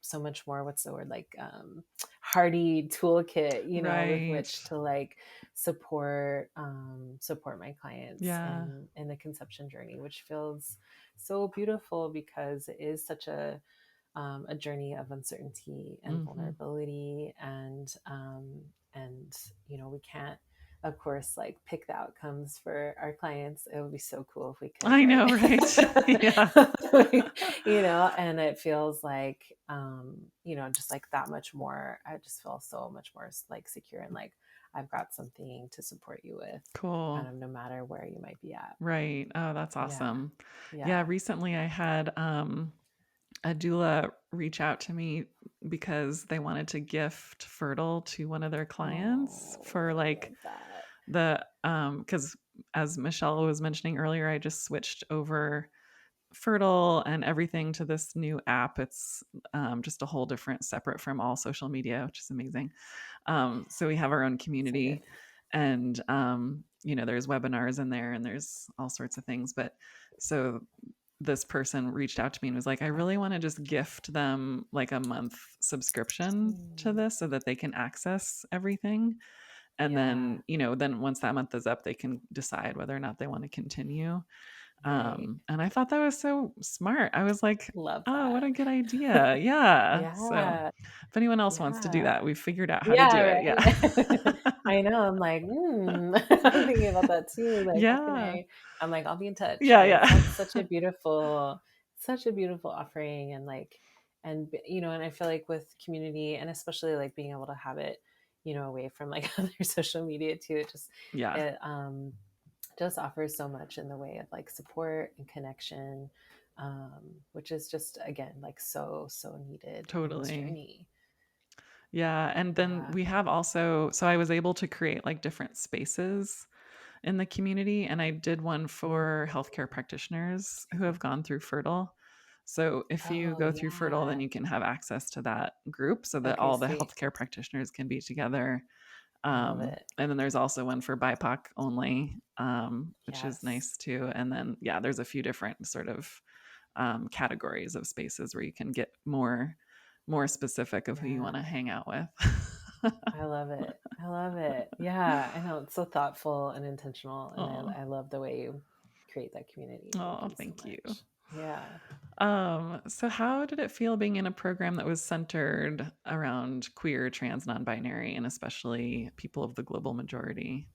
so much more, what's the word, like hardy toolkit, you know, with right. which to like support my clients Yeah. in the conception journey, which feels so beautiful because it is such a journey of uncertainty and Mm-hmm. vulnerability, and you know, we can't, of course, like pick the outcomes for our clients. It would be so cool if we could, I right? know, right? Yeah. You know, and it feels like, you know, just like that much more, I just feel so much more like secure, and like I've got something to support you with, kind Cool. of no matter where you might be at. Right. Oh, that's Yeah, awesome. Yeah, yeah. recently I had a doula reach out to me because they wanted to gift Fertile to one of their clients for Oh, I like love that. the cuz as Michelle was mentioning earlier, I just switched over Fertile and everything to this new app. It's just a whole different, separate from all social media, which is amazing. So we have our own So good. community, and there's webinars in there, and there's all sorts of things. But so this person reached out to me and was like, I really want to just gift them like a month subscription to Mm, this so that they can access everything. And yeah, then once that month is up, they can decide whether or not they want to continue. right. And I thought that was so smart. I was like, Love oh, what that. a good idea. Yeah. So Yeah, if anyone else wants to do yeah. that, we've figured out how to Yeah, do it. right. Yeah. I know. I'm like, I'm thinking about that too. Like, how can Yeah. I? I'm like, I'll be in touch Yeah. because Yeah. that's such a beautiful offering, and like, and you know, and I feel like with community, and especially like being able to have it, you know, away from like other social media too, Yeah. it just offers so much in the way of like support and connection, which is just again like so needed in this Totally. journey. Yeah, and then Yeah. we have also so I was able to create, like, different spaces in the community, and I did one Mm. for healthcare practitioners who have gone through Fertile. So if you Oh, go through Fertile, then yeah. you can have access to that group so that Okay, all the sweet. healthcare practitioners can be together. I love it. And then there's also one for BIPOC only, which is Yes. nice too. And then, yeah, there's a few different sort of categories of spaces where you can get more specific of who you want to Yeah. hang out with. I love it. I love it. Yeah, I know it's so thoughtful and intentional, and Oh, I love the way you create that community. Thank oh, you so thank you. much. Yeah. So how did it feel being in a program that was centered around queer, trans, non-binary, and especially people of the global majority?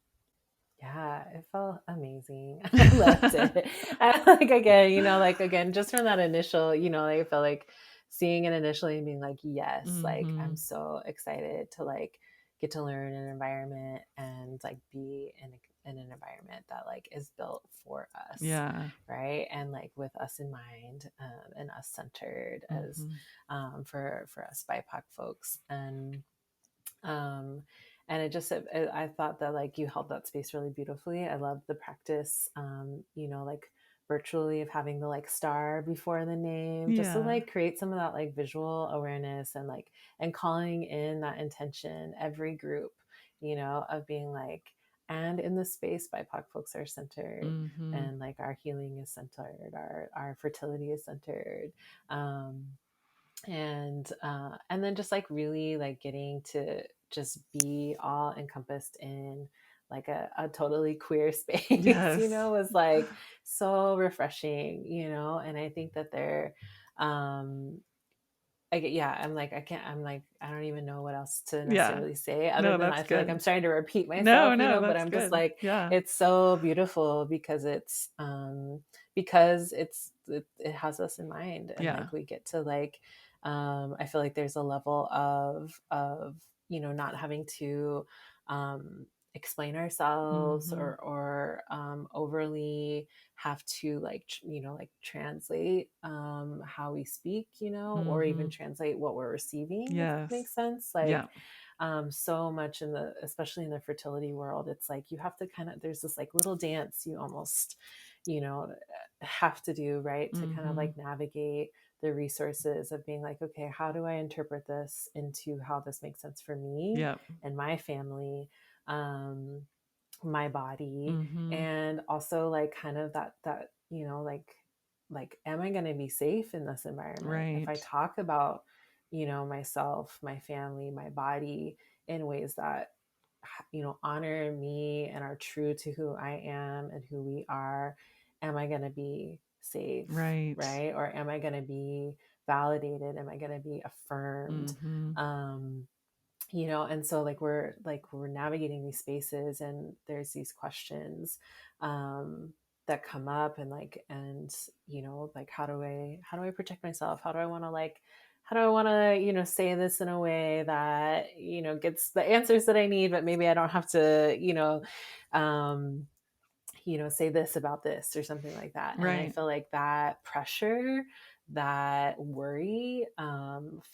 Yeah, it felt amazing. I loved it. I, like again, like again, just from that initial, I felt like seeing it initially and being like, yes, like I'm Hmm. so excited to like get to learn an environment and like be in an environment that like is built for us, Yeah. right? And like with us in mind, and us centered as Hmm. for us BIPOC folks. Um, and I thought that like you held that space really beautifully. I love the practice, like virtually of having the like star before the name, just to Yeah. like create some of that like visual awareness and like, and calling in that intention, every group, of being like, and in the space, BIPOC folks are centered, Hmm. and like our healing is centered, our fertility is centered. Um, and then just like really like getting to just be all encompassed in like a totally queer space, Yes. was like so refreshing, and I think that they're um yeah, I'm like, I can't, I'm like, I don't even know what else to Yeah. necessarily say other No, than that's I feel like I'm good. starting to repeat No, myself, no, but that's I'm just good. like, Yeah. it's so beautiful because it has us in mind, and Yeah. like we get to like, I feel like there's a level of, not having to, explain ourselves Hmm. or overly have to like like translate how we speak, or even Hmm. translate what we're receiving, if that Yes. makes sense. Yeah. Like so much in the, especially in the fertility world, it's like you have to kind of, there's this like little dance you almost, you know have to do, right, to kind of Hmm. like navigate the resources of being like, okay, how do I interpret this into how this makes sense for me Yep. and my family, um my body, Hmm. and also like kind of that like am I going to be safe in this environment if I Right. talk about myself, my family, my body in ways that honor me and are true to who I am and who we are? Am I going to be safe, Right. right? Or am I going to be validated? Am I going to be affirmed? Hmm. um and so like we're navigating these spaces, and there's these questions that come up, and like how do I protect myself? How do I want to say this in a way that gets the answers that I need, but maybe I don't have to um say this about this or something like that. And I Right. feel like that pressure, that worry,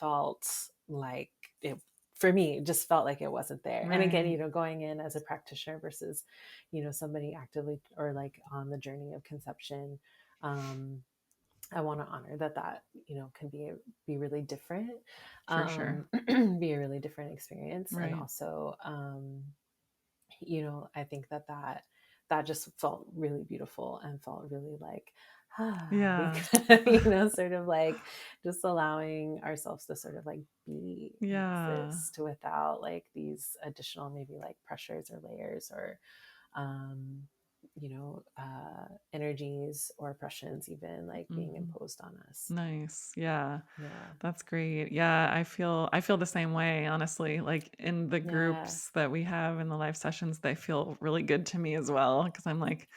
felt like it, for me, just felt like it wasn't there. And again, Right. going in as a practitioner versus, somebody actively or like on the journey of conception. Um, I want to honor that can be really different, For sure. be a really different experience, and Right. also I think that just felt really beautiful and felt really like, we Yeah. could, sort of like just allowing ourselves to sort of like be and Yeah. exist without like these additional maybe like pressures or layers or um energies or oppressions even like being Hmm. imposed on us. Nice. Yeah. Yeah. That's great. Yeah, I feel the same way, honestly. Like in the Yeah, groups that we have in the live sessions, they feel really good to me as well because I'm like,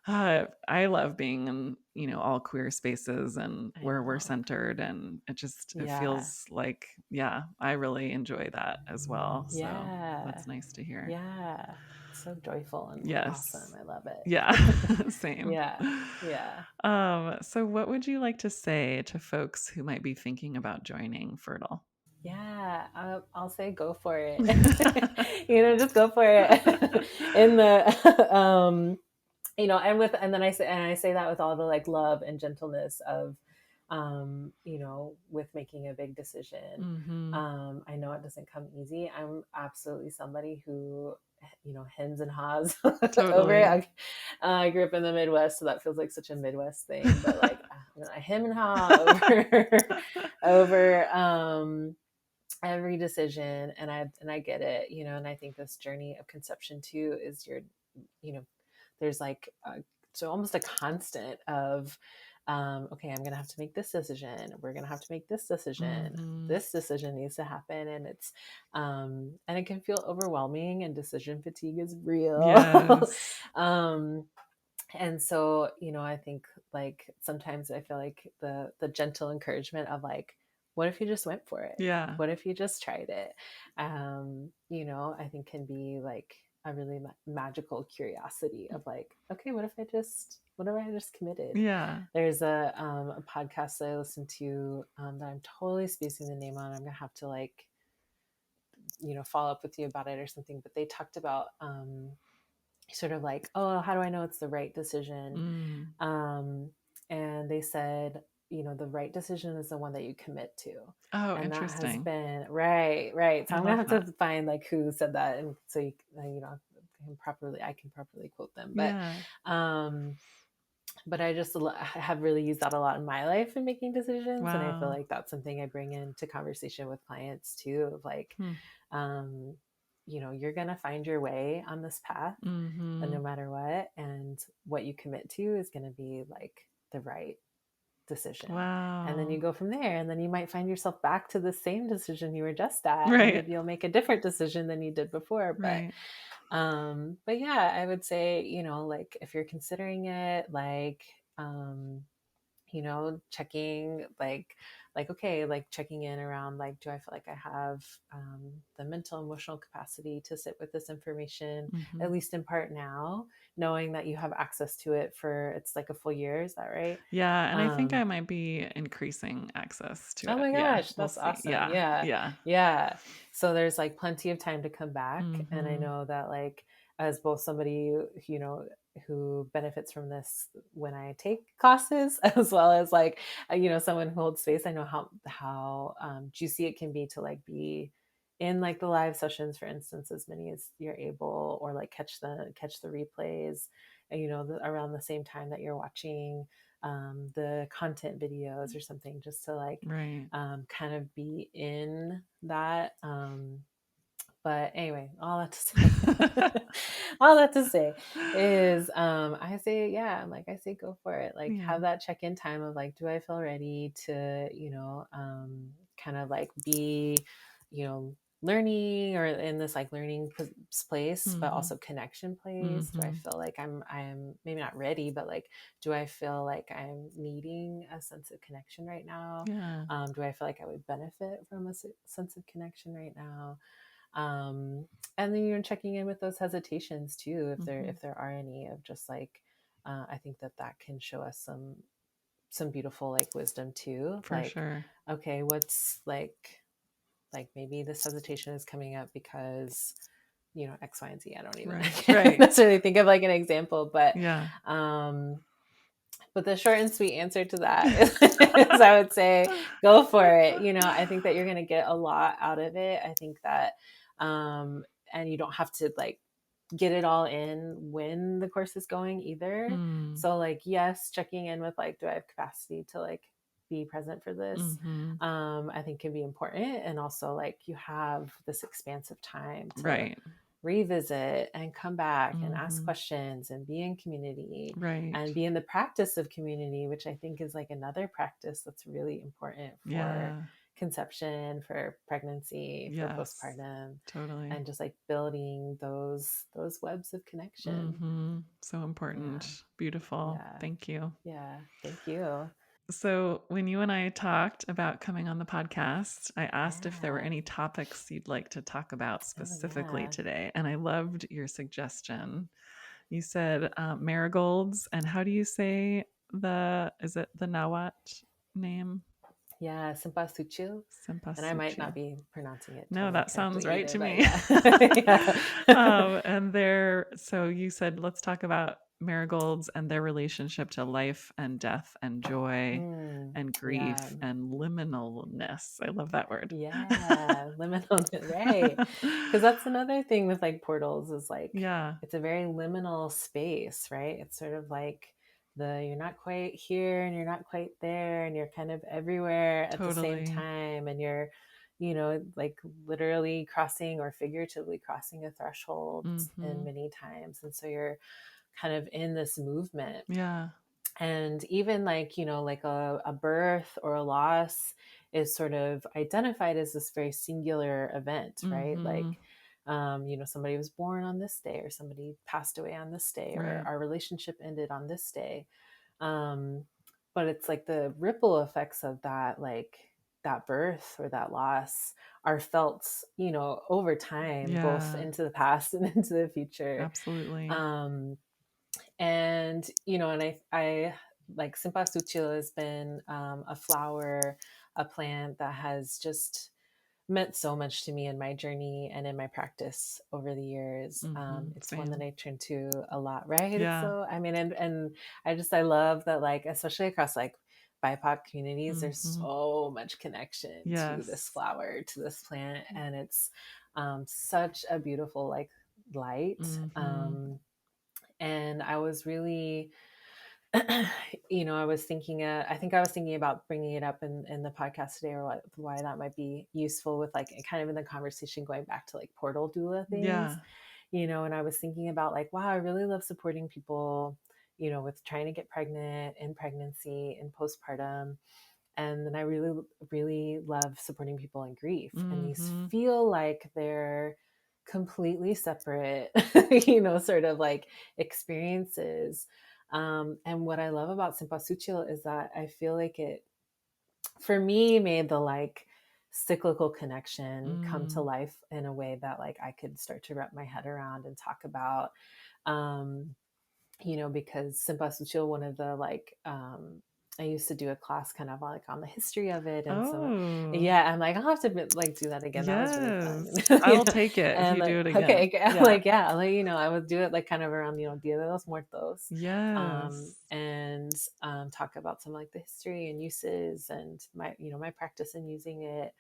I love being in, all queer spaces and I where we're know. centered and it Yeah. feels like, yeah, I really enjoy that as well. So Yeah. that's nice to hear. Yeah. It's so joyful and like awesome. Yes. I love Yeah. it. Same. Yeah. Yeah. So what would you like to say to folks who might be thinking about joining Fertile? Yeah, I'll say go for it. Just go for it. In the and then I say that with all the like love and gentleness of with making a big decision. Mm-hmm. I know it doesn't come easy. I'm absolutely somebody who hems and haws over Totally. it. I grew up in the Midwest, so that feels like such a Midwest thing, but like I hem and haw over over every decision, and I get it, and I think this journey of conception too is you know there's like so almost a constant of okay, I'm gonna have to make this decision, we're gonna have to make Mm-hmm. this decision needs to happen, and it can feel overwhelming, and decision fatigue is real. Yes. um and so I think like sometimes I feel like the gentle encouragement of like, what if you just went for it, Yeah. what if you just tried it, I think can be like a really magical curiosity of like, okay, what if I just committed. Yeah. There's a podcast that I listened to that I'm totally spacing the name on. I'm gonna have to like follow up with you about it or something, but they talked about sort of like, oh, how do I know it's the right decision? Mm. Um, and they said, the right decision is the one that you commit to. Oh, And that has interesting. been right, right. So I I'm gonna love have that. to find like who said that, and so I can properly quote them. Yeah. Um, but I just have really used that a lot in my life in making decisions, and I feel Wow. like that's something I bring into conversation with clients too. Of like, Hmm. um, you're gonna find your way on this path, and Mm-hmm. no matter what, and what you commit to is going to be like the right decision, and then you Wow. go from there, and then you might find yourself back to the same decision you were just at, and Right. maybe you'll make a different decision than you did before, Right. but yeah, I would say, like if you're considering it, like checking like okay, like checking in around like, do I feel like I have the mental emotional capacity to sit with this information, Mm-hmm. at least in part now, knowing that you have access to it for it's like a full year, is that right? Yeah. And I think I um might be increasing access to oh it. my Yeah. gosh, We'll that's see. awesome. Yeah. Yeah, Yeah. yeah. So there's like plenty of time to come back, and I Mm-hmm. know that like as both somebody who benefits from this when I take classes, as well as like someone who holds space, I know how juicy it can be to like be in like the live sessions, for instance, as many as you're able, or like catch the replays, around the same time that you're watching the content videos or something, just to like Right. kind of be in that. But anyway, all that to say, all that to say is, I say, yeah, I say, go for it. Like, Yeah. have that check in time of like, do I feel ready to, kind of like be, learning, or in this like learning place, but Mm-hmm. also connection place. Do I Mm-hmm. feel like I'm maybe not ready, but like, do I feel like I'm needing a sense of connection right now? Yeah. Do I feel like I would benefit from a sense of connection right now? um, and then you're checking in with those hesitations too, if there Mm-hmm. if there are any, of just like I think that can show us some beautiful like wisdom too, For like, sure. okay, what's like maybe this hesitation is coming up because X, Y, and Z. I don't even I Right. can't Right. necessarily think of like an example, Yeah. um but the short and sweet answer to that is I would say go for it. I think that you're going to get a lot out of it. I think that, um, and you don't have to like get it all in when the course is going either. Mm. So like, yes, checking in with like, do I have capacity to like be present for this? Mm-hmm. I think can be important. And also like you have this expansive time to Right. revisit and come back and ask Mm-hmm. questions and be in community Right. and be in the practice of community, which I think is like another practice that's really important for Yeah. conception, for pregnancy, for Yes. postpartum, Totally. and just like building those webs of connection. Mm-hmm. So Yeah, important. Beautiful. yeah, Thank you. yeah. Thank you. So, when you and I talked about coming on the podcast, I asked if there were Yeah. any topics you'd like to talk about Oh specifically yeah. today. And I loved your suggestion. You said marigolds. And how do you say is it the Nawat name? Yeah, Simpasuchu. And I might not Simpasuchu. be pronouncing it No, totally that sounds correctly right either, to but me. yeah. Yeah. And so you said, let's talk about marigolds and their relationship to life and death and joy and Yeah. grief and liminalness. I love that word. Yeah, liminal, right? Because that's another thing with like portals is like Yeah, it's a very liminal space, right? It's sort of like you're not quite here and you're not quite there and you're kind of everywhere at the same totally. time and you're, like literally crossing or figuratively crossing a threshold in Hmm. many times. And so you're kind of in this movement, Yeah, and even like like a birth or a loss is sort of identified as this very singular event, right? hmm. Like somebody was born on this day or somebody passed away on this day or Right. our relationship ended on this day. um, but it's like the ripple effects of that, like that birth or that loss are felt over time, both Yeah, into the past and into the future. absolutely. um, and I like Simpasuchil has been a flower, a plant that has just meant so much to me in my journey and in my practice over the years. It's one that Same. I turn to a lot, right? It's Yeah. so, I mean, and I love that, like, especially across like BIPOC communities, there's Hmm. so much connection to this Yes. flower, to this plant, and it's such a beautiful like light. Hmm. And I was really, I think I was thinking about bringing it up in the podcast today, or why that might be useful with like kind of in the conversation going back to like portal doula things, Yeah. and I was thinking about like, wow, I really love supporting people, with trying to get pregnant, in pregnancy, in postpartum. And then I really, really love supporting people in grief. And these Hmm. feel like they're completely separate, sort of like experiences. And what I love about Simpasuchil is that I feel like it, for me, made the like cyclical connection come to Mm. life in a way that like I could start to wrap my head around and talk about. Um, because Simpasuchil, one of the like, I used to do a class kind of like on the history of it, and some, Oh, yeah, I'm like, I'll have to like do that again. That was really fun. yes. I will take it if And you like, do it okay, again. okay, I'm Yeah. like, yeah, like, I would do it like kind of around, Dia de los Muertos, Yes. and talk about some like the history and uses and my practice in using it.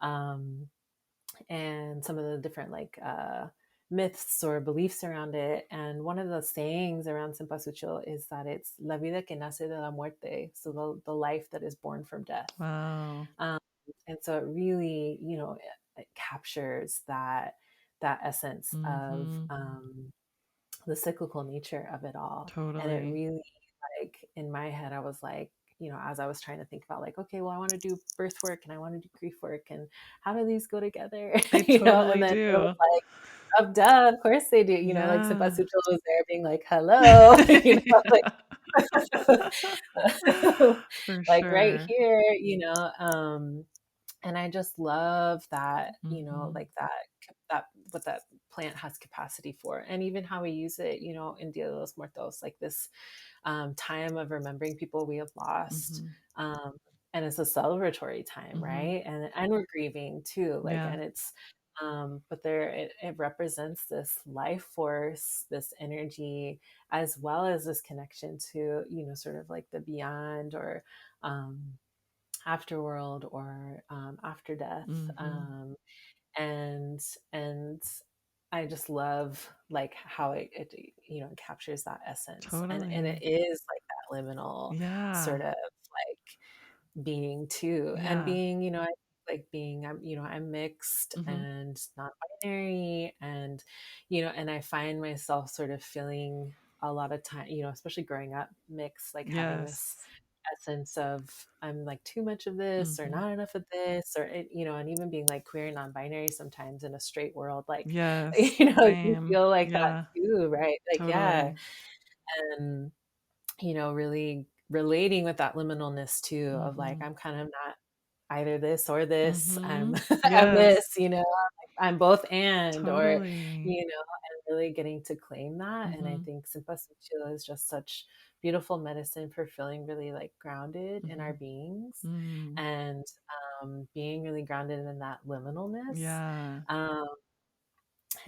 Um, and some of the different like myths or beliefs around it. And one of the sayings around Cempasúchil is that it's la vida que nace de la muerte, so the life that is born from death. Wow. Um, and so it really, it captures that essence of Hmm. the cyclical nature of it all. And it Totally. really, like, in my head, I was like, as I was trying to think about like, okay, well, I want to do birth work and I want to do grief work, and how do these go together? They And totally then it was do. like, oh, duh, of course they do. Like Yeah. Simpasuchil was there being like, hello, like, For like right sure. here, and I just love that, Hmm. like that what that plant has capacity for, and even how we use it, in Dia de los Muertos, like this time of remembering people we have lost. Hmm. Um, and it's a celebratory time, Hmm. right? And we're grieving too, like, Yeah. and it's, but it represents this life force, this energy, as well as this connection to, sort of like the beyond, or um, afterworld, or after death. Hmm. And and I just love like how it captures that essence, and it Totally. is like that liminal Yeah. sort of like being too, and Yeah. being, like being, I'm mixed Hmm. and non-binary, and and I find myself sort of feeling a lot of time, especially growing up mixed, like having this Yes. essence of I'm like too much of this or Hmm. not enough of this, or and even being like queer and non-binary sometimes in a straight world, like Yes. you Same. feel like that Yeah. too, right? Like, yeah. Totally. And really relating with that liminalness too, of like, Hmm. I'm kind of not either this or this. I'm Hmm. I'm Yes. this, I'm both, and, or Totally. really getting to claim that. And I Mhm. think Simpasuchil is just such beautiful medicine for feeling really like grounded in our Mhm. beings Mm. and being really grounded in that liminalness. Yeah. Um,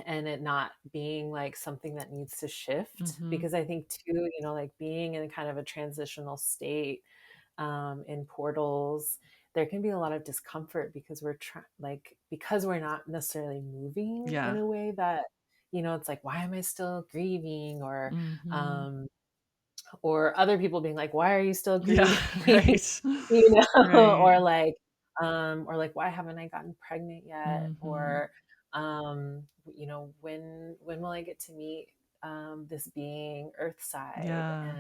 and it not being like something that needs to shift Mhm. because I think too, like being in kind of a transitional state in portals, there can be a lot of discomfort because because we're not necessarily moving in Yeah. a way that, it's like, why am I still grieving? Mhm. Um, or other people being like, why are you still Yeah, grieving? right. Or Right. like, why haven't I gotten pregnant yet? Mhm. Or, when will I get to meet this being Earthside? Yeah.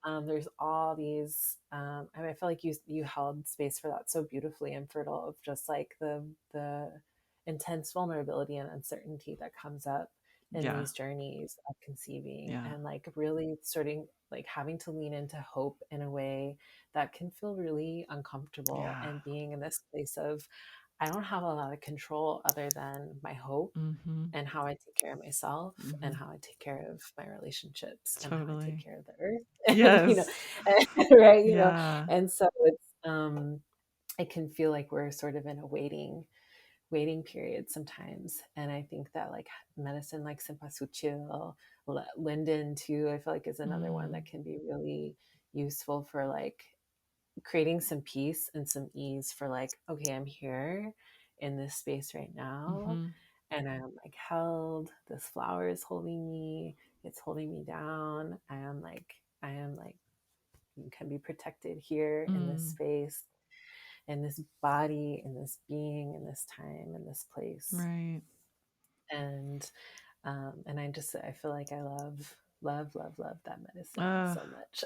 And there's all these. I feel like you held space for that so beautifully and fertile of just like the intense vulnerability and uncertainty that comes up in Yeah. these journeys of conceiving Yeah. and like really starting like having to lean into hope in a way that can feel really uncomfortable Yeah. and being in this place of I don't have a lot of control other than my hope Mhm. and how I take care of myself and Mhm. how I take care of my relationships and how I take Totally. care of the earth and Yes. right Yeah. and so it's it can feel like we're sort of in a waiting period sometimes. And I think that like medicine like Simpasuchil, Linden too, I feel like is another one Mm. that can be really useful for like creating some peace and some ease for like, okay, I'm here in this space right now. Mhm. And I'm like held, this flower is holding me, it's holding me down. I am like, can be protected here in this Mm. space in this body, in this being, in this time, in this place. Right. And I feel like I love that medicine Uh, so much.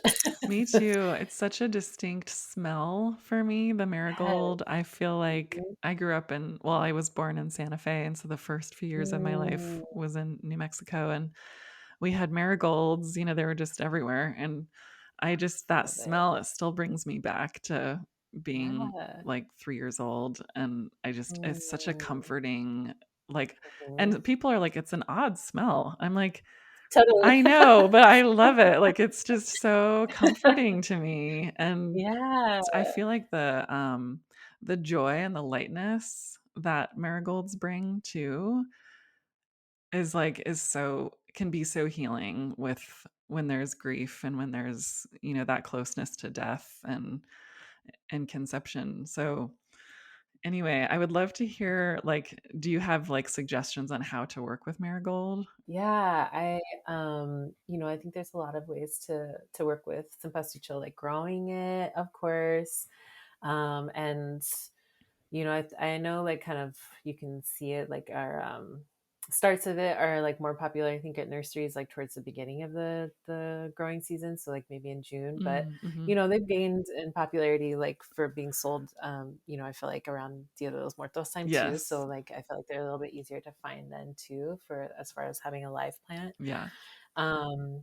Me too. It's such a distinct smell for me, the Yes. marigold. I feel like I grew up in, well, I was born in Santa Fe, and so the first few years of my life Mm, was in New Mexico, and we had marigolds, they were just everywhere. And that love it. smell, it still brings me back to being Yeah. like 3 years old. And it's such a Mm, comforting, like, mhm. and people are like, it's an odd smell. I'm like, Totally. I know, but I love it. Like, it's just so comforting to me, and Yeah. I feel like the joy and the lightness that marigolds bring too is so can be so healing with when there's grief and when there's, that closeness to death and conception. So, anyway, I would love to hear, like, do you have, like, suggestions on how to work with marigold? Yeah, I think there's a lot of ways to work with Simpasuchil, like growing it, of course. And I know like kind of you can see it like our starts of it are like more popular, I think, at nurseries like towards the beginning of the growing season, so like maybe in June. But Mm, mhm. they've gained in popularity like for being sold. I feel like around Dia de los Muertos time too. So Yes. like I feel like they're a little bit easier to find then too for as far as having a live plant. Yeah. Um,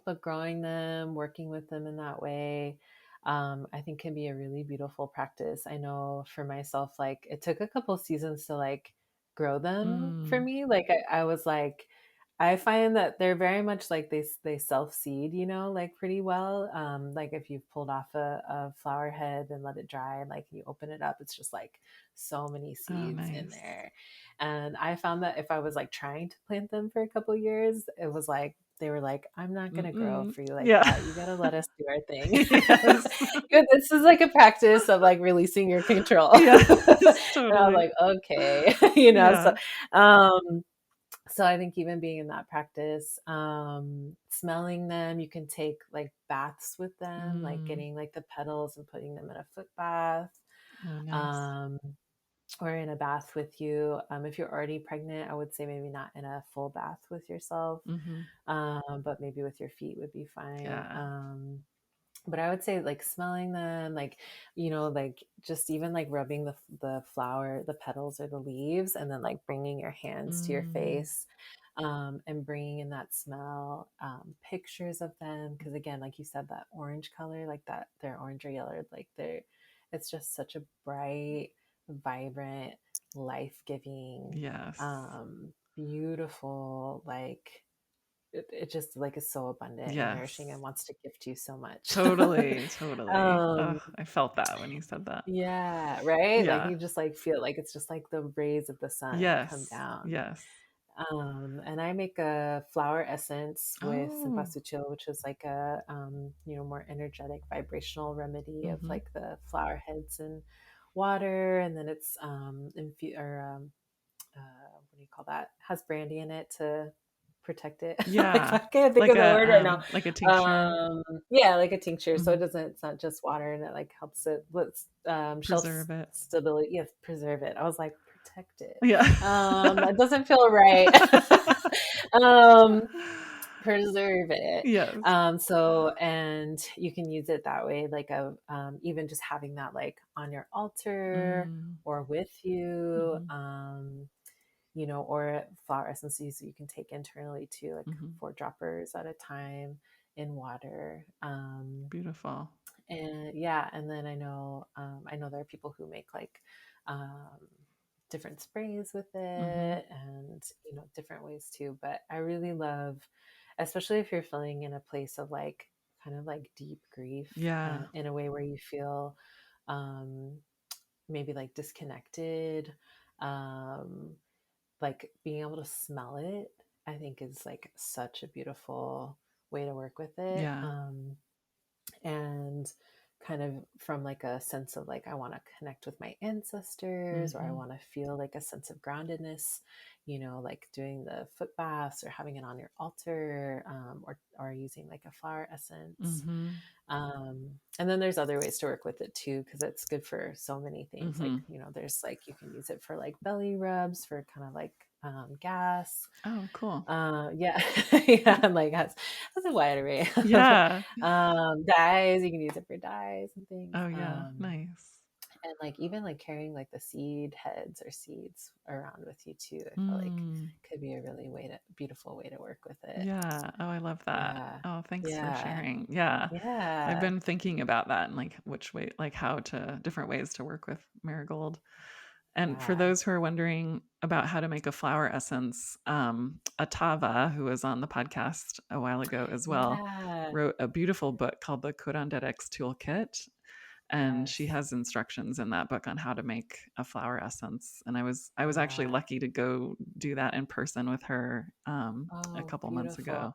but growing them, working with them in that way, I think can be a really beautiful practice. I know for myself, like it took a couple seasons to like grow them for Mm. me. Like I was like, I find that they're very much like they self seed, like pretty well. Like if you've pulled off a flower head and let it dry, and like you open it up, it's just like so many Oh, seeds in nice. there. And I found that if I was like trying to plant them for a couple years, it was like they were like, "I'm not gonna grow Mm-mm. for you like Yeah. that. You gotta let us do our thing." I was, Yes. this is like a practice of like releasing your control. Yes, And I was totally. like, okay, Yeah. um, so I think even being in that practice, smelling them, you can take like baths with them, like Mm. getting like the petals and putting them in a foot bath. Oh, nice. Um, or in a bath with you. If you're already pregnant, I would say maybe not in a full bath with yourself, Mhm. but maybe with your feet would be fine. Yeah. But I would say like smelling them, like like just even like rubbing the flower, the petals or the leaves, and then like bringing your hands to your Mm. face, and bringing in that smell. Pictures of them, because again, like you said, that orange color, like that, they're orange or yellow, like it's just such a bright, vibrant, life giving Yes. beautiful, like it just like is so abundant and nourishing and Yes. wants to gift you so much. Totally, totally. um I felt that when you said that. yeah, right, like Yeah. you just like feel like it's just like the rays of the sun come Yes. down. Yes. And I make a flower essence with Oh. cempasúchil, which is like a more energetic vibrational remedy of Mhm. like the flower heads and water, and then it's what do you call that? Has brandy in it to protect it. Like Yeah. I can't think of the word right now. Like a tincture. Yeah, like a tincture. So it Mhm. doesn't. It's not just water, and it like helps it with Preserve it. stability. Yes, preserve it. I was like protect it. Yeah. That doesn't feel right. um, preserve it. Yes. So and you can use it that way, like even just having that like on your altar Mm. or with you. Mhm. Or flower essences you can take internally too, like Mhm. 4 droppers at a time in water. Beautiful. And yeah, and then I know there are people who make like um, different sprays with Mhm. it, and different ways too. But I really love, especially if you're feeling in a place of like kind of like deep grief, Yeah. in a way where you feel um, maybe like disconnected. Um, like being able to smell it, I think is like such a beautiful way to work with it. Yeah. And kind of from like a sense of like I want to connect with my ancestors, or I Mhm. want to feel like a sense of groundedness, like doing the foot baths or having it on your altar, or using like a flower essence. Mhm. And then there's other ways to work with it too, because it's good for so many things. Like, Mhm. there's like you can use it for like belly rubs for kind of like gas. Oh, cool. Yeah, yeah, and like has a wide array of Yeah. dyes. You can use it for dyes and things. Oh, yeah. Nice. And like even like carrying like the seed heads or seeds around with you too, I feel like Mm. could be a really beautiful way to work with it. Yeah. Oh, I love that. Yeah, Oh, thanks for yeah, sharing. Yeah. I've yeah, been thinking about that and like which way, like how to different ways to work with marigold. And for yeah, those who are wondering about how to make a flower essence, Atava, who was on the podcast a while ago as well, yeah. wrote a beautiful book called the Curanderex Toolkit. And she Yes. has instructions in that book on how to make a flower essence. And I was actually Yeah. lucky to go do that in person with her a Oh, couple months beautiful. ago.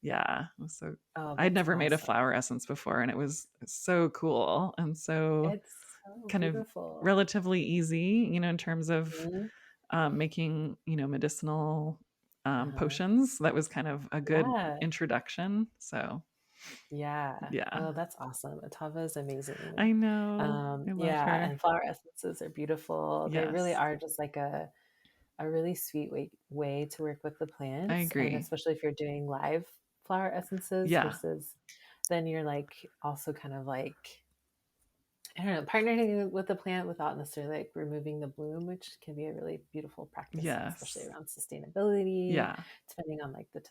Yeah, it was so Oh, I'd that's never made a awesome. flower essence before, and it was so cool and so It's so kind of beautiful. relatively easy, in terms of Mhm. making, medicinal Uh-huh. potions. That was kind of a good Yeah. introduction. So, Yeah. yeah, Oh, that's awesome. Atava is amazing. I know. I love Yeah, her. and flower essences are beautiful. They really Yes, are just like a really sweet way to work with the I plants, and agree. especially if you're doing live flower essences Yeah, versus then you're like also kind of like I don't know, partnering with the plant without necessarily like removing the bloom, which can be a really beautiful practice, especially yes, around sustainability, yeah, depending on like the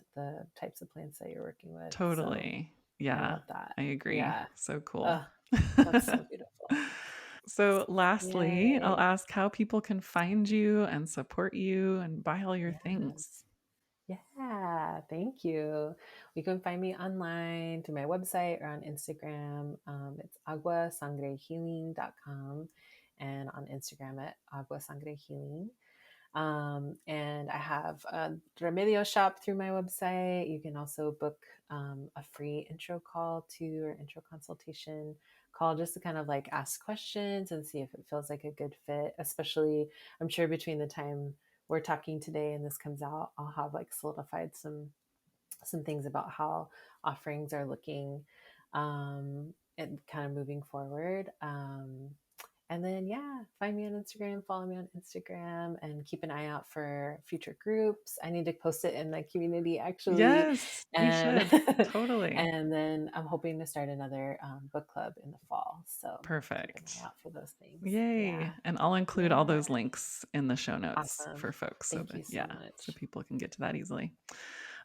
types of plants that you're working with. So totally. I Yeah, love that. I agree. Yeah. So cool. Oh, that's so beautiful. So, lastly, I'll Yay. ask how people can find you and support you and buy all your Yeah. things. Yeah. Thank you. You can find me online through my website or on Instagram. It's aguasangrehealing.com, and on Instagram at aguasangrehealing. And I have a Remedio shop through my website. You can also book a free intro call to or intro consultation call just to kind of like ask questions and see if it feels like a good fit. Especially, I'm sure between the time we're talking today and this comes out, I'll have like solidified some things about how offerings are looking and kind of moving forward. And then, yeah, find me on Instagram, follow me on Instagram, and keep an eye out for future groups. I need to post it in the community actually. Yes, you And, should. Totally. and then I'm hoping to start another book club in the fall. So keep an eye Perfect. out for those things. Yay. Yeah. And I'll include all Yeah. those links in the show notes Awesome. for folks so Thank that, you so yeah, so much. people can get to that easily.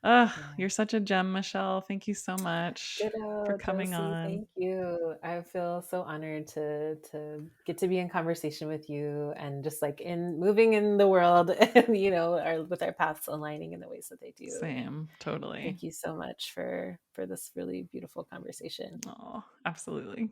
Ugh, Yeah. you're such a gem, Michelle. Thank you so much for Ditto, coming Josie. on. Thank you. I feel so honored to get to be in conversation with you and just like in moving in the world and with our paths aligning in the ways that they do. And Same, totally. thank you so much for this really beautiful conversation. Oh, absolutely.